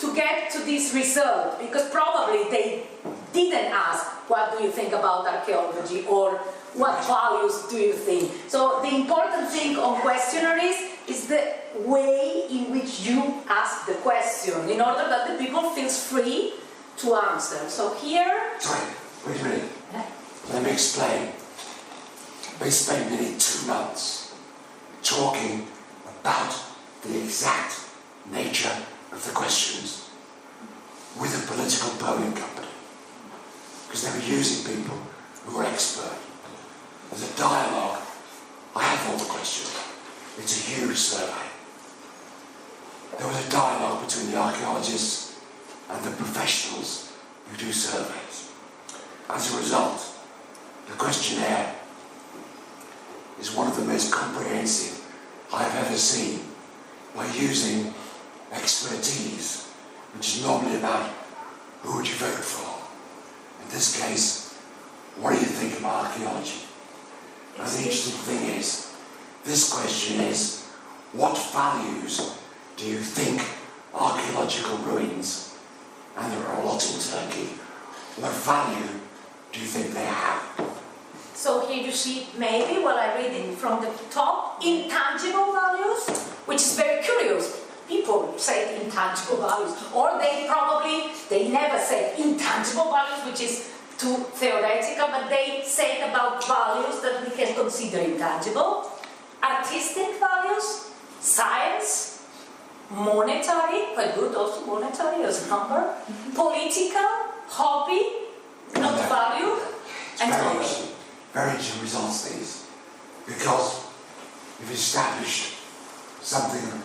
to get to this result, because probably they didn't ask, what do you think about archaeology, or what values do you think? So the important thing on questionnaires is the way in which you ask the question, in order that the people feel free to answer. So here... Sorry, wait a minute. Let me explain. We spent nearly 2 months talking about the exact nature of the questions with a political polling company, because they were using people who were expert. There's a dialogue. I have all the questions. It's a huge survey. There was a dialogue between the archaeologists and the professionals who do surveys. As a result, the questionnaire is one of the most comprehensive I've ever seen, by using expertise, which is normally about who would you vote for. In this case, what do you think about archaeology? And the interesting thing is, this question is, what values do you think archaeological ruins, and there are a lot in Turkey, what value do you think they have? So here you see, maybe, what I read in from the top, intangible values, which is very curious. People say intangible values, or they never say intangible values, which is too theoretical, but they say about values that we can consider intangible. Artistic values, science, monetary, quite good also monetary as a number, political, hobby, not value, and other. Very interesting results, these, because you've established something.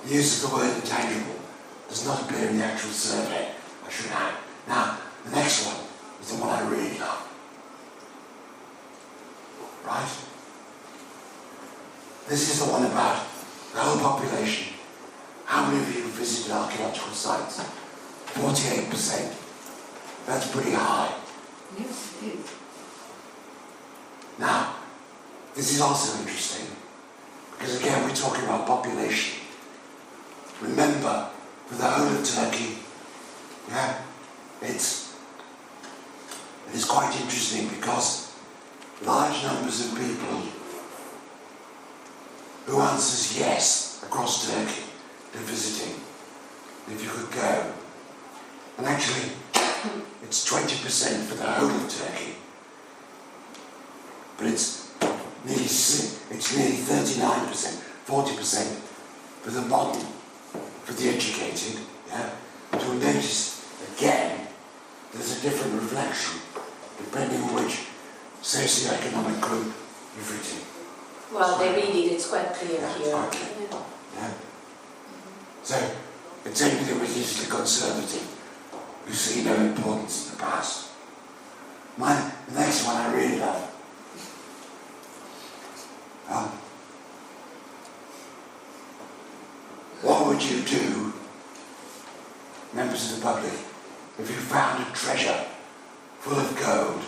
The use of the word intangible does not appear in the actual survey, I should add. Now, the next one is the one I really love. Right? This is the one about the whole population. How many of you visited archaeological sites? 48%. That's pretty high. Yes, it is. Now, this is also interesting, because again, we're talking about population. Remember, for the whole of Turkey, it is quite interesting, because large numbers of people who answers yes across Turkey to visiting, if you could go. And actually, it's 20% for the whole of Turkey. But it's nearly 39%, 40% for the modern, for the educated. But you'll notice, again, there's a different reflection, depending on which socio-economic group you fit in. well, they read it, it's quite clear here. Quite clear. Yeah. So, it's only the religiously conservative who see no importance in the past. The next one I really love. What would you do, members of the public, if you found a treasure full of gold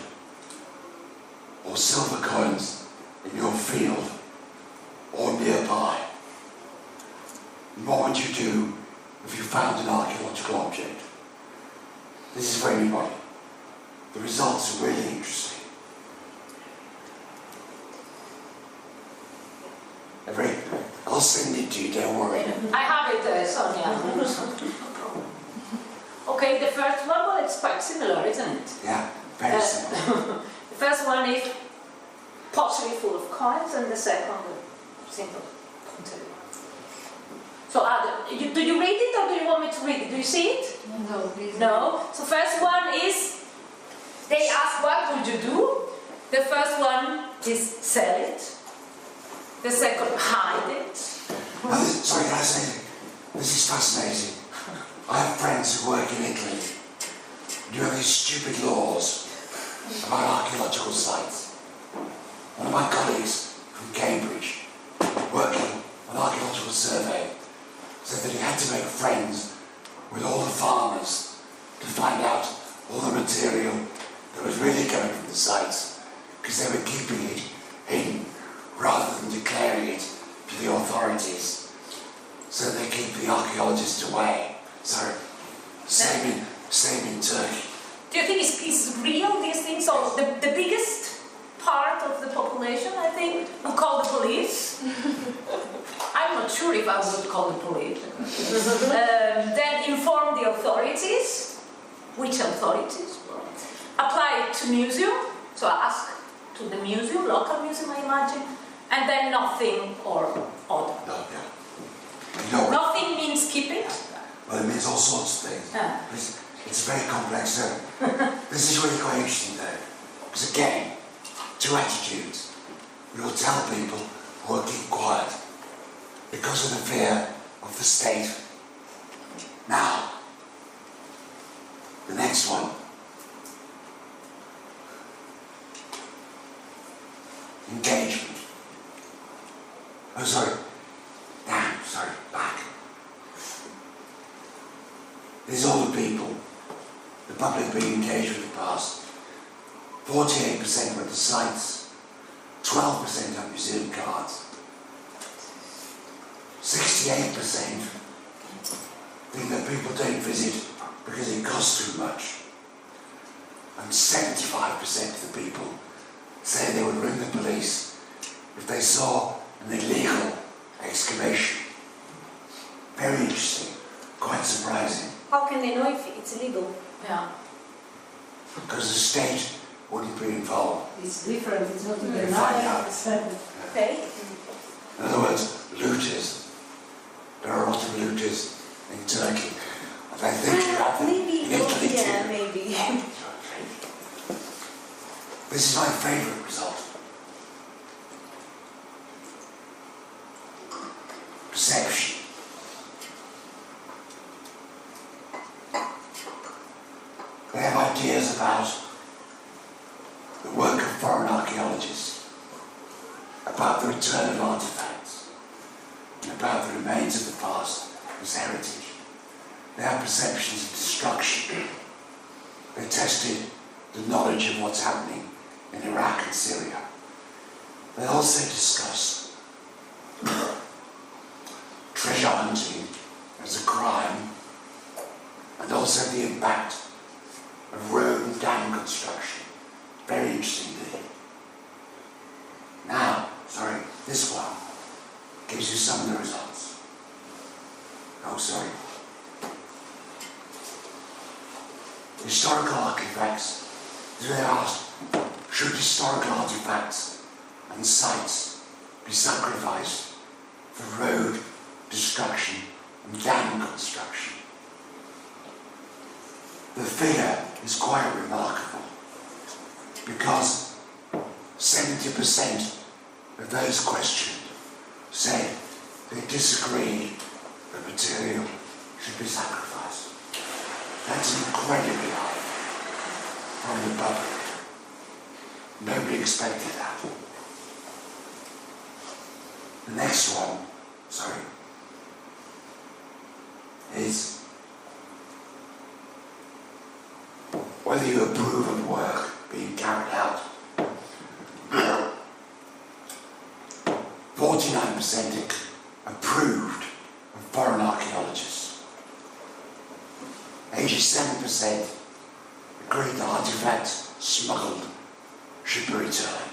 or silver coins in your field or nearby? And what would you do if you found an archaeological object? This is for anybody. The results are really interesting. I'll send it to you, don't worry. I have it, Sonia. Okay, the first one, well, it's quite similar, isn't it? Yeah, very similar. The first one is possibly full of coins, and the second, simple. So, do you read it, or do you want me to read it? Do you see it? No, please. No. So, first one is, they ask, what would you do? The first one is sell it. The second, hide it. Sorry, can I say something? This is fascinating. I have friends who work in Italy. You have these stupid laws about archaeological sites. One of my colleagues from Cambridge, working on archaeological survey, said that he had to make friends with all the farmers to find out all the material that was really coming from the sites, because they were keeping it hidden rather than declaring it to the authorities, so they keep the archaeologists away. So, same in Turkey. Do you think it's real, these things? So the biggest part of the population, I think, would call the police. I'm not sure if I would call the police. Then inform the authorities. Which authorities? Apply it to museum, so ask to the museum, local museum, I imagine, and then nothing or odd. No, yeah. No. Nothing means keep it. Well, it means all sorts of things. Yeah. It's very complex. This is really quite interesting, though, because again, two attitudes. We will tell people who will keep quiet because of the fear of the state. Now, the next one. Engagement. Oh, sorry. Damn, sorry, back. These are all the people, the public being engaged with the past. 48% were at the sites, 12% on museum cards, 68% think that people don't visit because it costs too much, and 75% of the people say they would ring the police if they saw an illegal excavation. Very interesting, quite surprising. How can they know if it's illegal? Yeah. Because the state wouldn't be involved. It's different, it's not in the They find out. Okay. In other words, looters. There are a lot of looters in Turkey. And I think you have them Maybe, in Italy yeah, too. maybe. This is my favourite result. Perception. They have ideas about the work of foreign archaeologists, about the return of artifacts, and about the remains of the past as heritage. They have perceptions of destruction. They tested the knowledge of what's happening in Iraq and Syria. They also discuss treasure hunting as a crime, and also the impact of road and dam construction. Very interesting thing. Now, sorry, this one gives you some of the results. Oh, sorry. Historical artifacts. They asked, should historical artifacts and sites be sacrificed for road destruction and dam construction? The figure is quite remarkable because 70% of those questioned said they disagreed that material should be sacrificed. That's incredibly high from the public. Nobody expected that. The next one, sorry, is whether you approve of work being carried out. 49% approved of foreign archaeologists. 87% agreed that artifacts smuggled should be returned.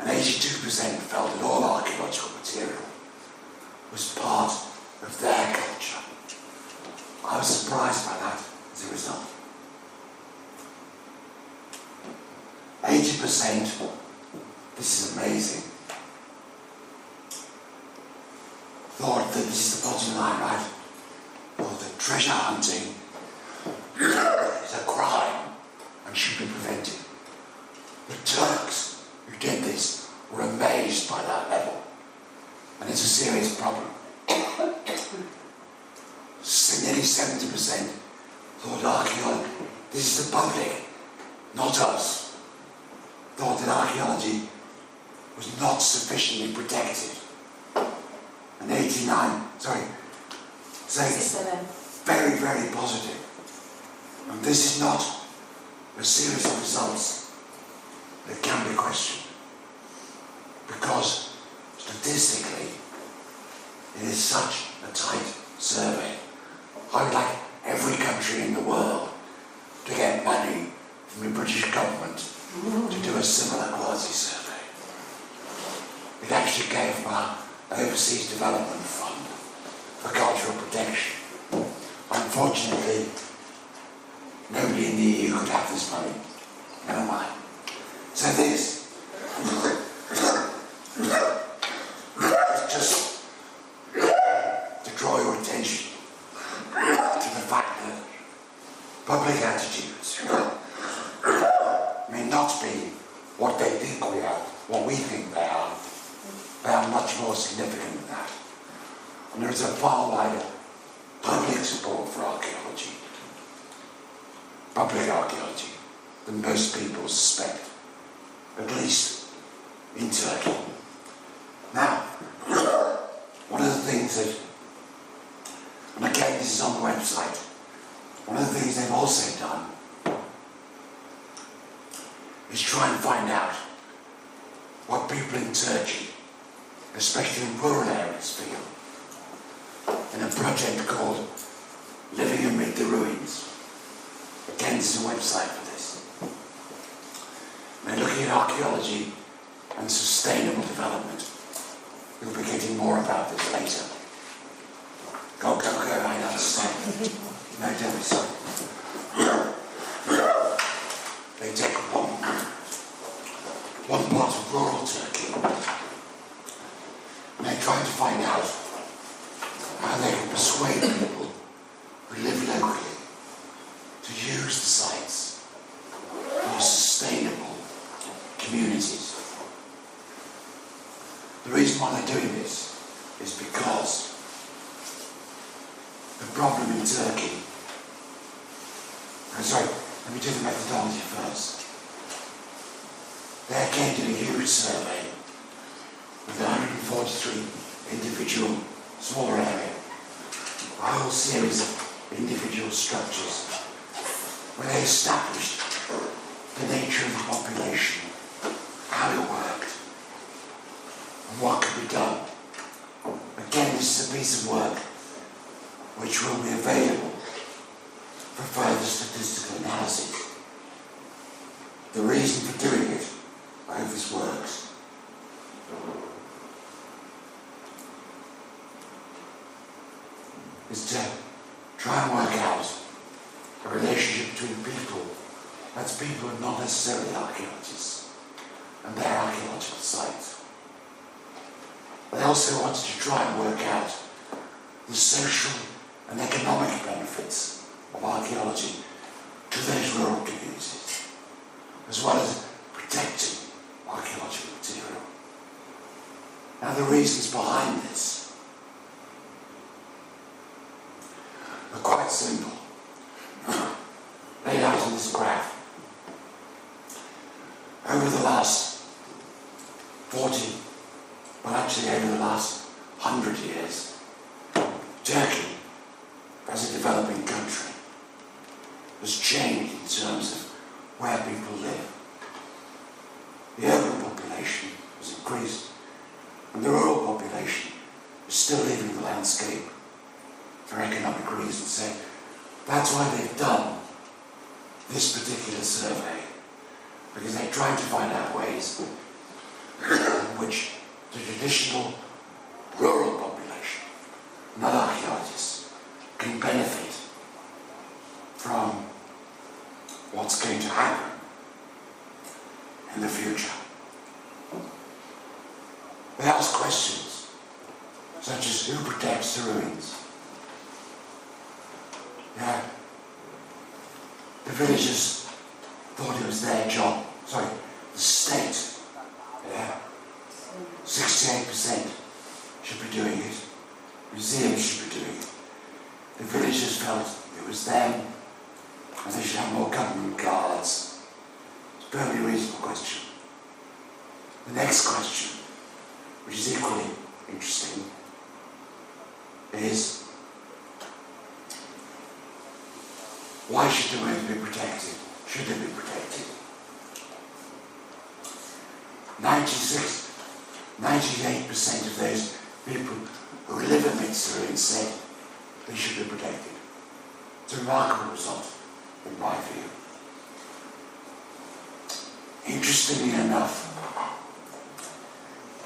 And 82% felt that all archaeological material was part of their culture. I was surprised by that as a result. 80%, this is amazing, thought that this is the bottom line, right? Thought that treasure hunting is a crime and should be prevented. The Turks who did this were amazed by that level. And it's a serious problem. Nearly 70% thought archaeology, this is the public, not us, thought that archaeology was not sufficiently protected. And 89, sorry, so it's very, very positive. And this is not a series of results that can be questioned, because statistically it is such a tight survey. I would like every country in the world to get money from the British government to do a similar quality survey. It actually came from our Overseas Development Fund for Cultural Protection. Unfortunately, nobody in the EU could have this money. Never mind. So this is just to draw your attention to the fact that public attitudes may not be what they think we are, what we think they are. They are much more significant than that. And there is a far wider public support for archaeology, public archaeology, than most people suspect, at least in Turkey. Now, one of the things that, and again this is on the website, one of the things they've also done is try and find out what people in Turkey, especially in rural areas, feel in a project called Living Amid the Ruins. Again, there's a website for this. They're looking at archaeology and sustainable development. You'll be getting more about this later. Go, I understand. No, don't be sorry. They take one part of rural Turkey, and they're trying to find out how they can persuade people who live locally to use the sites for sustainable communities. The reason why they're doing this is because the problem in Turkey, let me do the methodology first. They again did a huge survey with 143 individual, smaller area, a whole series of individual structures where they established the nature of the population, how it worked, and what could be done. Again, this is a piece of work which will be available for further statistical analysis. The reason for doing it, I hope this works, is to try and work out a relationship between people, that's people who are not necessarily archaeologists, and their archaeological sites. They also wanted to try and work out the social and economic benefits of archaeology to those rural communities, as well as protecting archaeological material. Now, the reasons behind this are quite simple, laid out on this graph. Over the last 40, well actually over the last 100 years, Turkey, as a developing country, has changed in terms of where people live. The urban population has increased, and the rural population is still leaving the landscape for economic reasons. So that's why they've done this particular survey, because they're trying to find out ways in which the traditional rural population, not archaeologists, can benefit from what's going to happen in the future. They ask questions such as who protects the ruins? Yeah. The villagers thought it was their job, the state, 68%. should be doing it. Museums should be doing it. The villagers felt it was them, and they should have more government guards. It's a perfectly reasonable question. The next question, which is equally interesting, is why should the ruins be protected? Should they be protected? 98% of those people who live amidst the ruins said they should be protected. It's a remarkable result, in my view. Interestingly enough,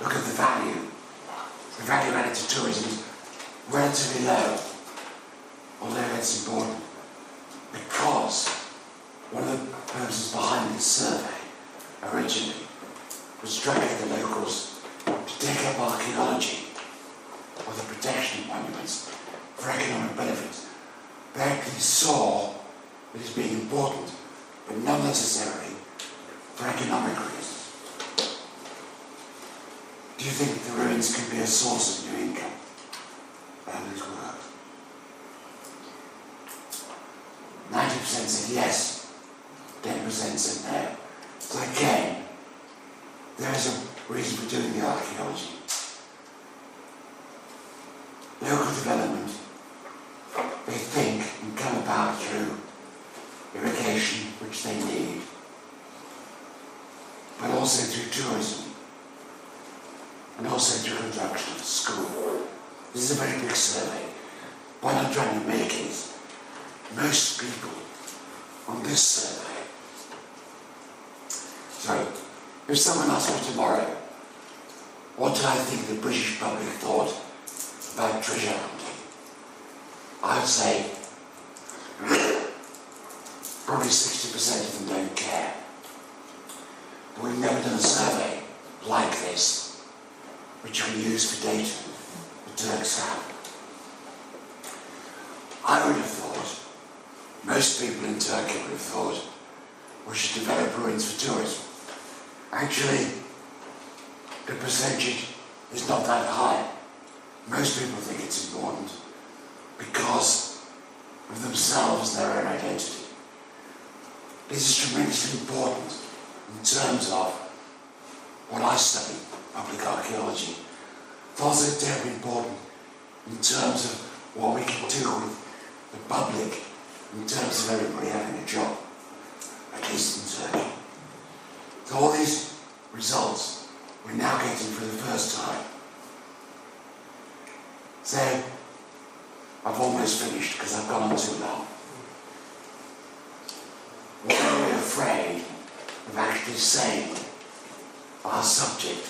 look at the value. The value added to tourism is relatively low, although it's important, because one of the purposes behind this survey originally was to get the locals to take up archaeology or the protection of monuments for economic benefits. They actually saw it as being important, but not necessarily for economic reasons. Do you think the ruins can be a source of new income? How does it work? 90% said yes, 10% said no. So again, there is a reason for doing the archaeology. Local development, they think, can come about through irrigation, which they need, but also through tourism, and also through construction of school. This is a very big survey. What I'm trying to make is, most people on this survey, so if someone asked me tomorrow, what do I think the British public thought about treasure hunting? I would say probably 60% of them don't care. But we've never done a survey like this, which we use for data the Turks have. I would have thought, most people in Turkey would have thought, we should develop ruins for tourism. Actually, the percentage is not that high. Most people think it's important because of themselves and their own identity. This is tremendously important in terms of what I study, public archaeology. It's also terribly important in terms of what we can do with the public, in terms of everybody having a job, at least in Turkey. So all these results we're now getting for the first time. So I've almost finished because I've gone on too long. Why are we afraid of actually saying our subject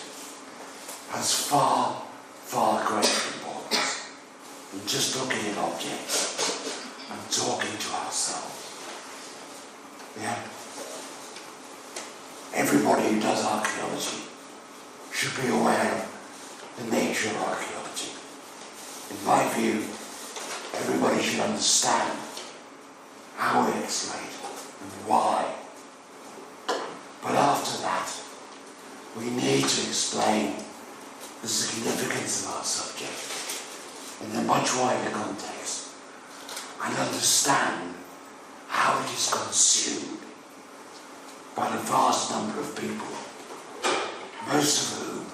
has far, far greater importance than just looking at objects and talking to ourselves? Yeah. Everybody who does archaeology should be aware of the nature of archaeology. In my view, everybody should understand how we excavate and why. But after that, we need to explain the significance of our subject in a much wider context and understand how it is consumed by a vast number of people, most of whom,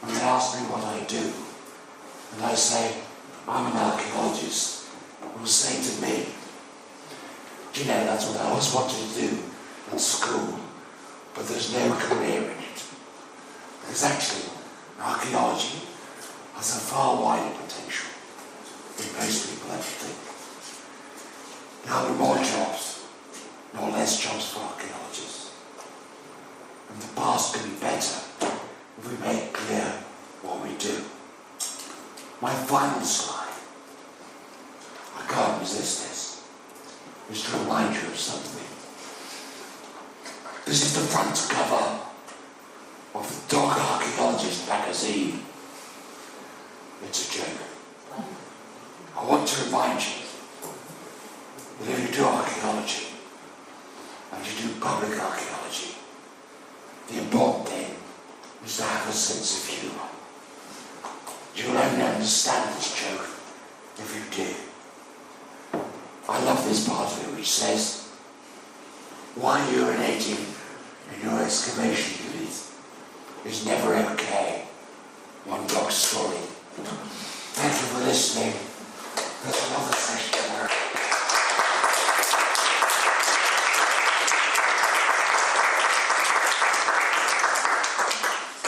when they ask me what I do, and I say, I'm an archaeologist, will say to me, do you know, that's what I always wanted to do in school, but there's no career in it. Because actually, archaeology has a far wider potential than most people ever think. There will be more jobs, no less jobs for archaeologists. And the past can be better if we make clear what we do. My final slide, I can't resist this, is to remind you of something. This is the front cover of the Dog Archaeologist magazine. It's a joke. I want to remind you that if you do archaeology, and you do public archaeology, the important thing is to have a sense of humour. You'll only understand this joke if you dig. I love this part of it which says, why urinating in your excavation unit is never okay. One block story. Thank you for listening. There's another session tomorrow.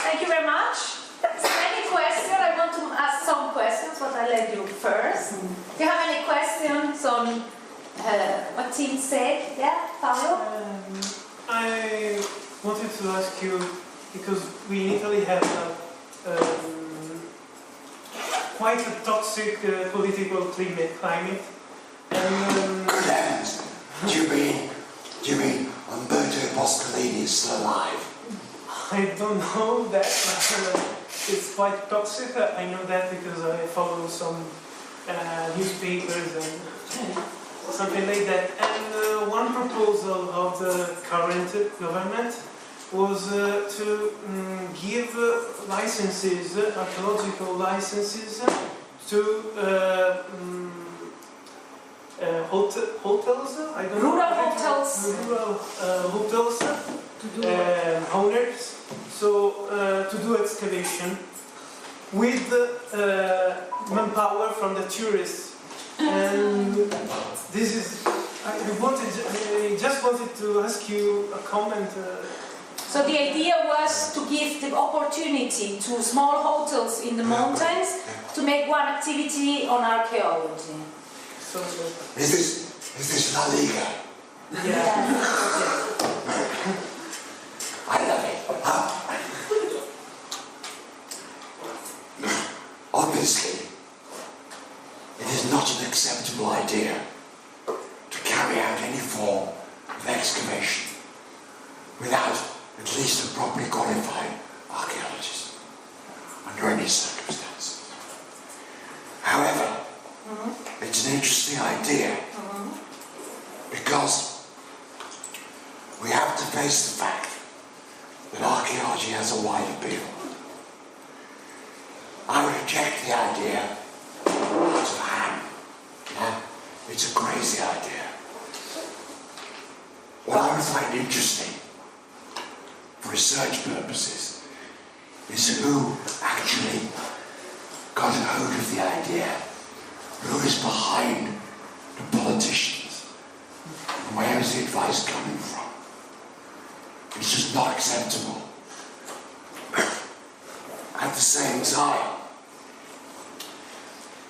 Thank you very much. Is there any question? I want to ask some questions, but I'll let you first. Do you have any questions on what Tim said? Yeah, Paolo? I wanted to ask you, because we in Italy have quite a toxic political climate, and Good heavens. Do you mean Umberto Boscolini is still alive? I don't know that, but it's quite toxic. I know that because I follow some newspapers and something like that. And one proposal of the current government was to give licenses, archaeological licenses, to hotels. I don't know. Rural hotels. Rural hotels. Owners, so to do excavation with manpower from the tourists, and this is. I just wanted to ask you a comment. So the idea was to give the opportunity to small hotels in the mountains to make one activity on archaeology. So, Is this La Liga? yeah. I love it. Obviously, it is not an acceptable idea to carry out any form of excavation without at least a properly qualified archaeologist, under any circumstances. However, it's an interesting idea because we have to face the fact that archaeology has a wide appeal. I would reject the idea out of hand. It's a crazy idea. What I would find interesting for research purposes is who actually got a hold of the idea, who is behind the politicians, and where is the advice coming from. It's just not acceptable. At the same time,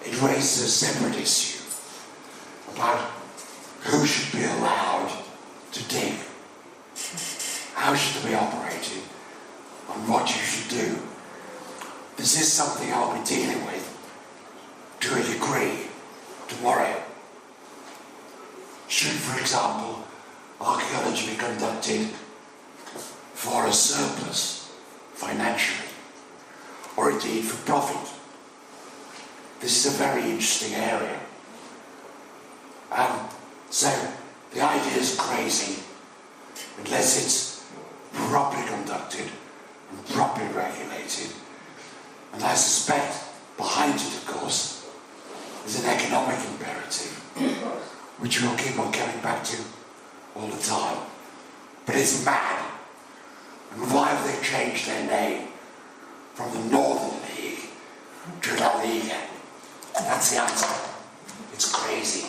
it raises a separate issue about who should be allowed to dig, how should they be operated, and what you should do. This is something I'll be dealing with to a degree tomorrow. Should, for example, archaeology be conducted for a surplus financially, or indeed for profit? This is a very interesting area. So the idea is crazy unless it's properly conducted and properly regulated. And I suspect behind it, of course, is an economic imperative, which we'll keep on coming back to all the time. But it's mad. And why have they changed their name from the Northern League to La Liga? That's the answer. It's crazy.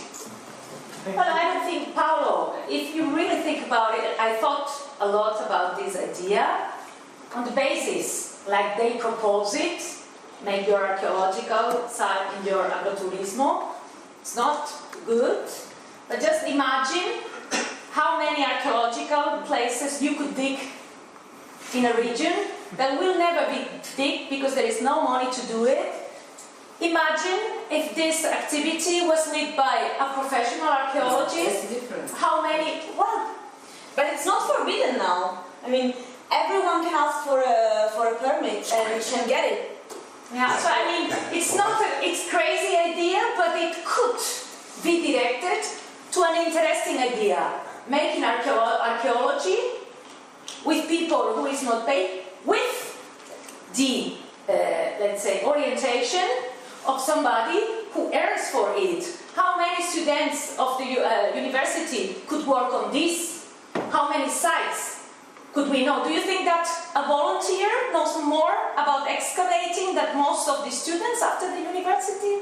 Well, I don't think, Paolo, if you really think about it, I thought a lot about this idea on the basis, like they propose it, make your archaeological site in your agriturismo. It's not good, but just imagine how many archaeological places you could dig in a region that will never be dig because there is no money to do it. Imagine if this activity was led by a professional archaeologist. How many? Well, But it's not forbidden now. I mean, everyone can ask for a permit and can get it. yeah. So I mean, it's crazy idea, but it could be directed to an interesting idea, making archaeology with people who is not paid, with the let's say, orientation of somebody who earns for it. How many students of the university could work on this? How many sites could we know? Do you think that a volunteer knows more about excavating than most of the students after the university?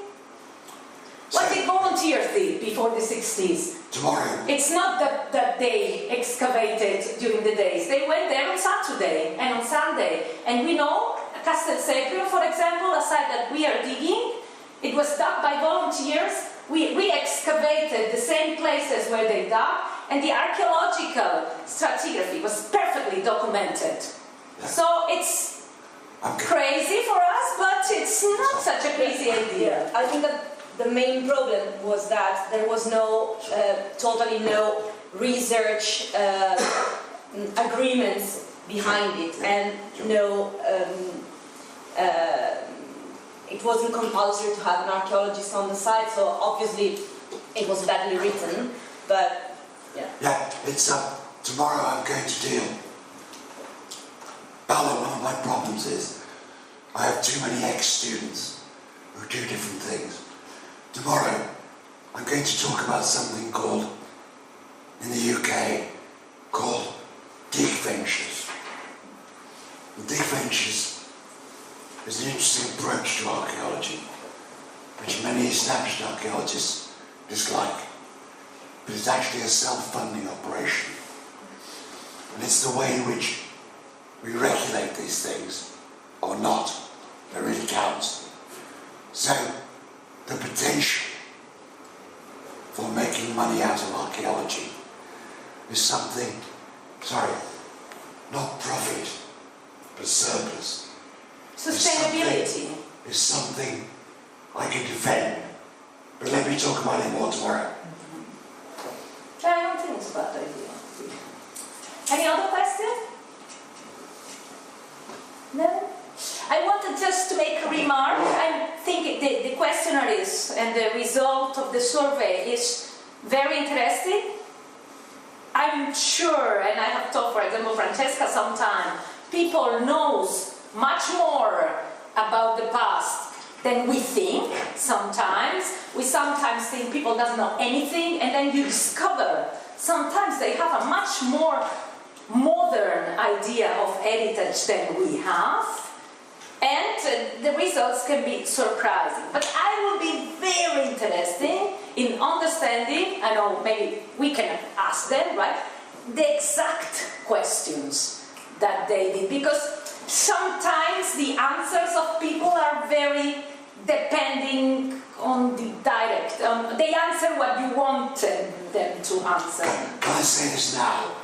What did volunteers do before the 60s? Tomorrow. It's not that they excavated during the days. They went there on Saturday and on Sunday. And we know, Castel Seprio, for example, a site that we are digging, it was dug by volunteers. We excavated the same places where they dug, and the archaeological stratigraphy was perfectly documented. Yeah. So it's crazy for us, but it's not such a crazy idea. I think that the main problem was that there was totally no research agreements behind it, and no, it wasn't compulsory to have an archaeologist on the site, so obviously it was badly written, but yeah. Yeah, it's tomorrow I'm going to deal. Bella, one of my problems is I have too many ex-students who do different things. Tomorrow I'm going to talk about something called, in the UK, called dig ventures. And dig ventures is an interesting approach to archaeology, which many established archaeologists dislike. But it's actually a self-funding operation. And it's the way in which we regulate these things, or not, that really counts. So, the potential for making money out of archaeology is something, not profit, but surplus. Sustainability. Is something I can defend. But let me talk about it more tomorrow. I don't think it's a bad idea. Any other question? No? I wanted just to make a remark. I think the questionnaires and the result of the survey is very interesting. I'm sure, and I have talked, for example, Francesca sometime, people knows much more about the past than we think sometimes. We sometimes think people doesn't know anything, and then you discover sometimes they have a much more modern idea of heritage than we have, and the results can be surprising. But I will be very interested in understanding, I know maybe we can ask them, right, the exact questions that they did, because sometimes the answers of people are very depending on the direct. They answer what you want them to answer. Can I say this now?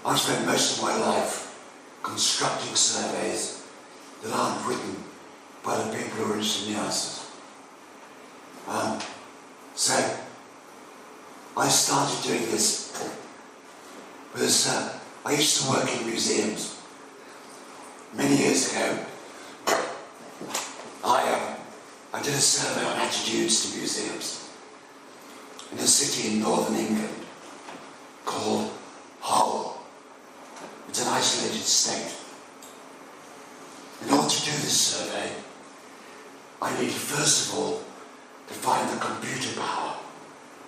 I've spent most of my life constructing surveys that aren't written by the people who are interested in the answers. So, I started doing this because I used to work in museums. Many years ago, I did a survey on attitudes to museums in a city in northern England called Hull. It's an isolated state. In order to do this survey, I needed first of all to find the computer power.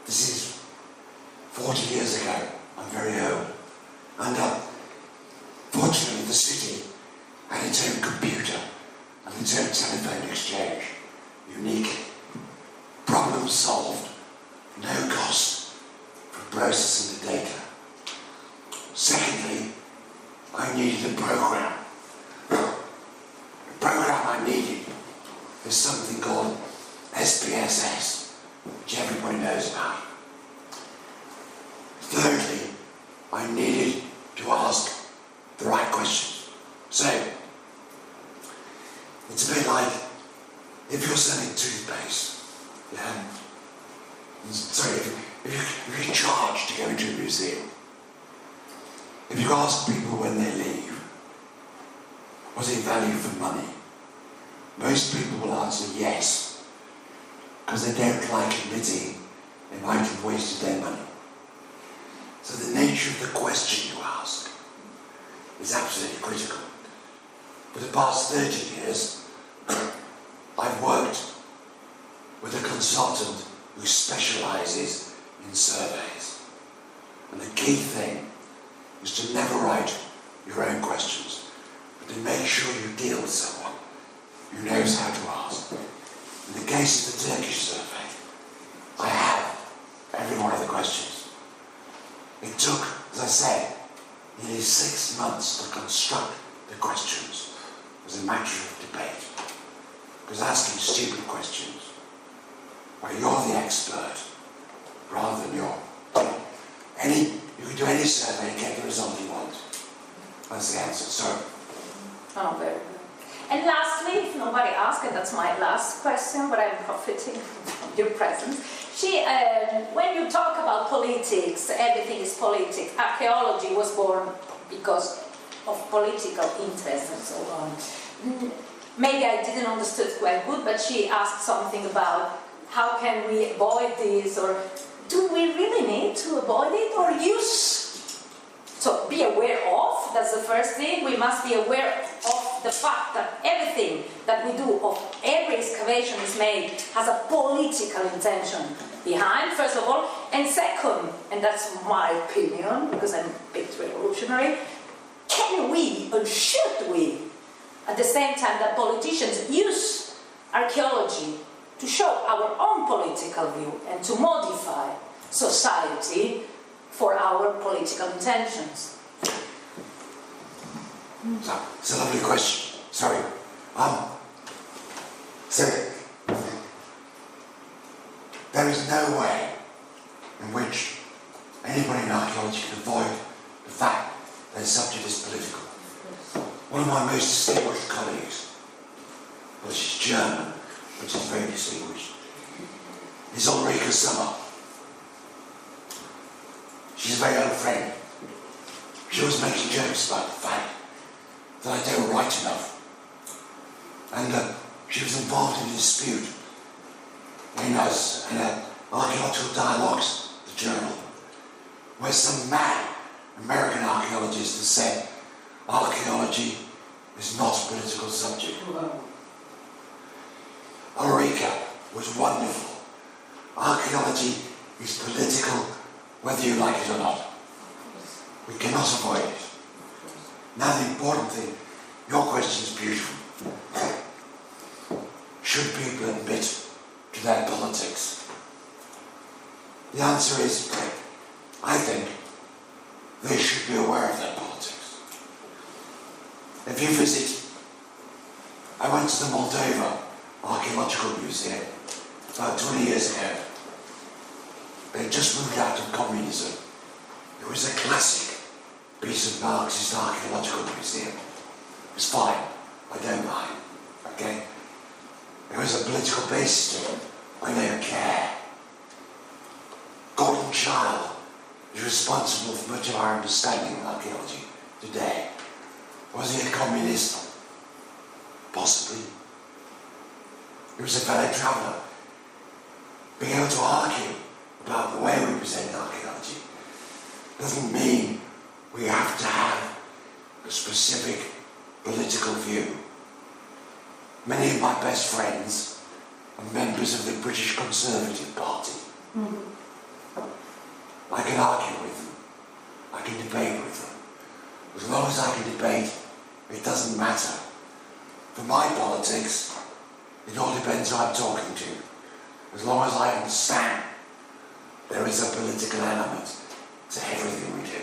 This is 40 years ago. I'm very old. And fortunately the city had its own computer and its own telephone exchange. Unique. Problem solved. No cost for processing the data. Secondly, I needed a program. The program I needed is something called SPSS, which everybody knows about. Thirdly, I needed to ask the right questions. So, it's a bit like if you're selling toothpaste, yeah? Sorry, if you charge to go into a museum, if you ask people when they leave, was it value for money? Most people will answer yes, because they don't like admitting they might have wasted their money. So the nature of the question you ask is absolutely critical. For the past 30 years, I've worked with a consultant who specialises in surveys. And the key thing is to never write your own questions, but to make sure you deal with someone who knows how to ask. In the case of the Turkish survey, I have every one of the questions. It took, as I said, nearly 6 months to construct the questions. It was a matter of debate. Because asking stupid questions, where you're the expert, rather than you can do any survey and get the result you want. That's the answer. So. Oh, very good. And lastly, if nobody asked, and that's my last question, but I'm profiting from your presence. When you talk about politics, everything is politics. Archaeology was born because of political interest and so on. Maybe I didn't understand quite good, but she asked something about how can we avoid this, or do we really need to avoid it or use? So be aware of, that's the first thing. We must be aware of the fact that everything that we do, of every excavation is made, has a political intention behind, first of all. And second, and that's my opinion, because I'm a bit revolutionary, can we, or should we, at the same time that politicians use archaeology to show our own political view and to modify society for our political intentions? So, it's a lovely question. Sorry. So, there is no way in which anybody in archaeology can avoid the fact that the subject is political. One of my most distinguished colleagues, well, she's German, but she's very distinguished, is Ulrike Sommer. She's a very old friend. She was making jokes about the fact that I don't write enough. And she was involved in a dispute in Archaeological Dialogues, the journal, where some mad American archaeologist has said archaeology is not a political subject. Ulrike was wonderful. Archaeology is political whether you like it or not. We cannot avoid it. Now the important thing, your question is beautiful. Should people admit to their politics? The answer is, I think they should be aware of their politics. If you visit, I went to the Moldova Archaeological Museum about 20 years ago. They just moved out of communism. It was a classic piece of Marxist archaeological museum. It was fine, I don't mind, okay? There was a political basis to it. I don't care. Gordon Child is responsible for much of our understanding of archaeology today. Was he a communist? Possibly. He was a fellow traveller. Being able to argue about the way we present archaeology doesn't mean we have to have a specific political view. Many of my best friends are members of the British Conservative Party. I can argue with them. I can debate with them. As long as I can debate, it doesn't matter. For my politics, it all depends who I'm talking to. As long as I understand there is a political element to everything we do.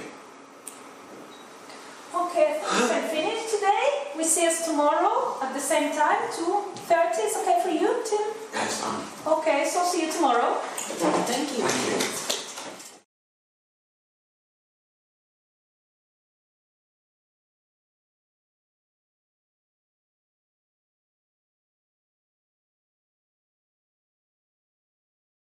Okay, I think we can finish today. We see us tomorrow at the same time, 2:30. Is okay for you, Tim? That's fine. Okay, so see you tomorrow. Thank you. Thank you.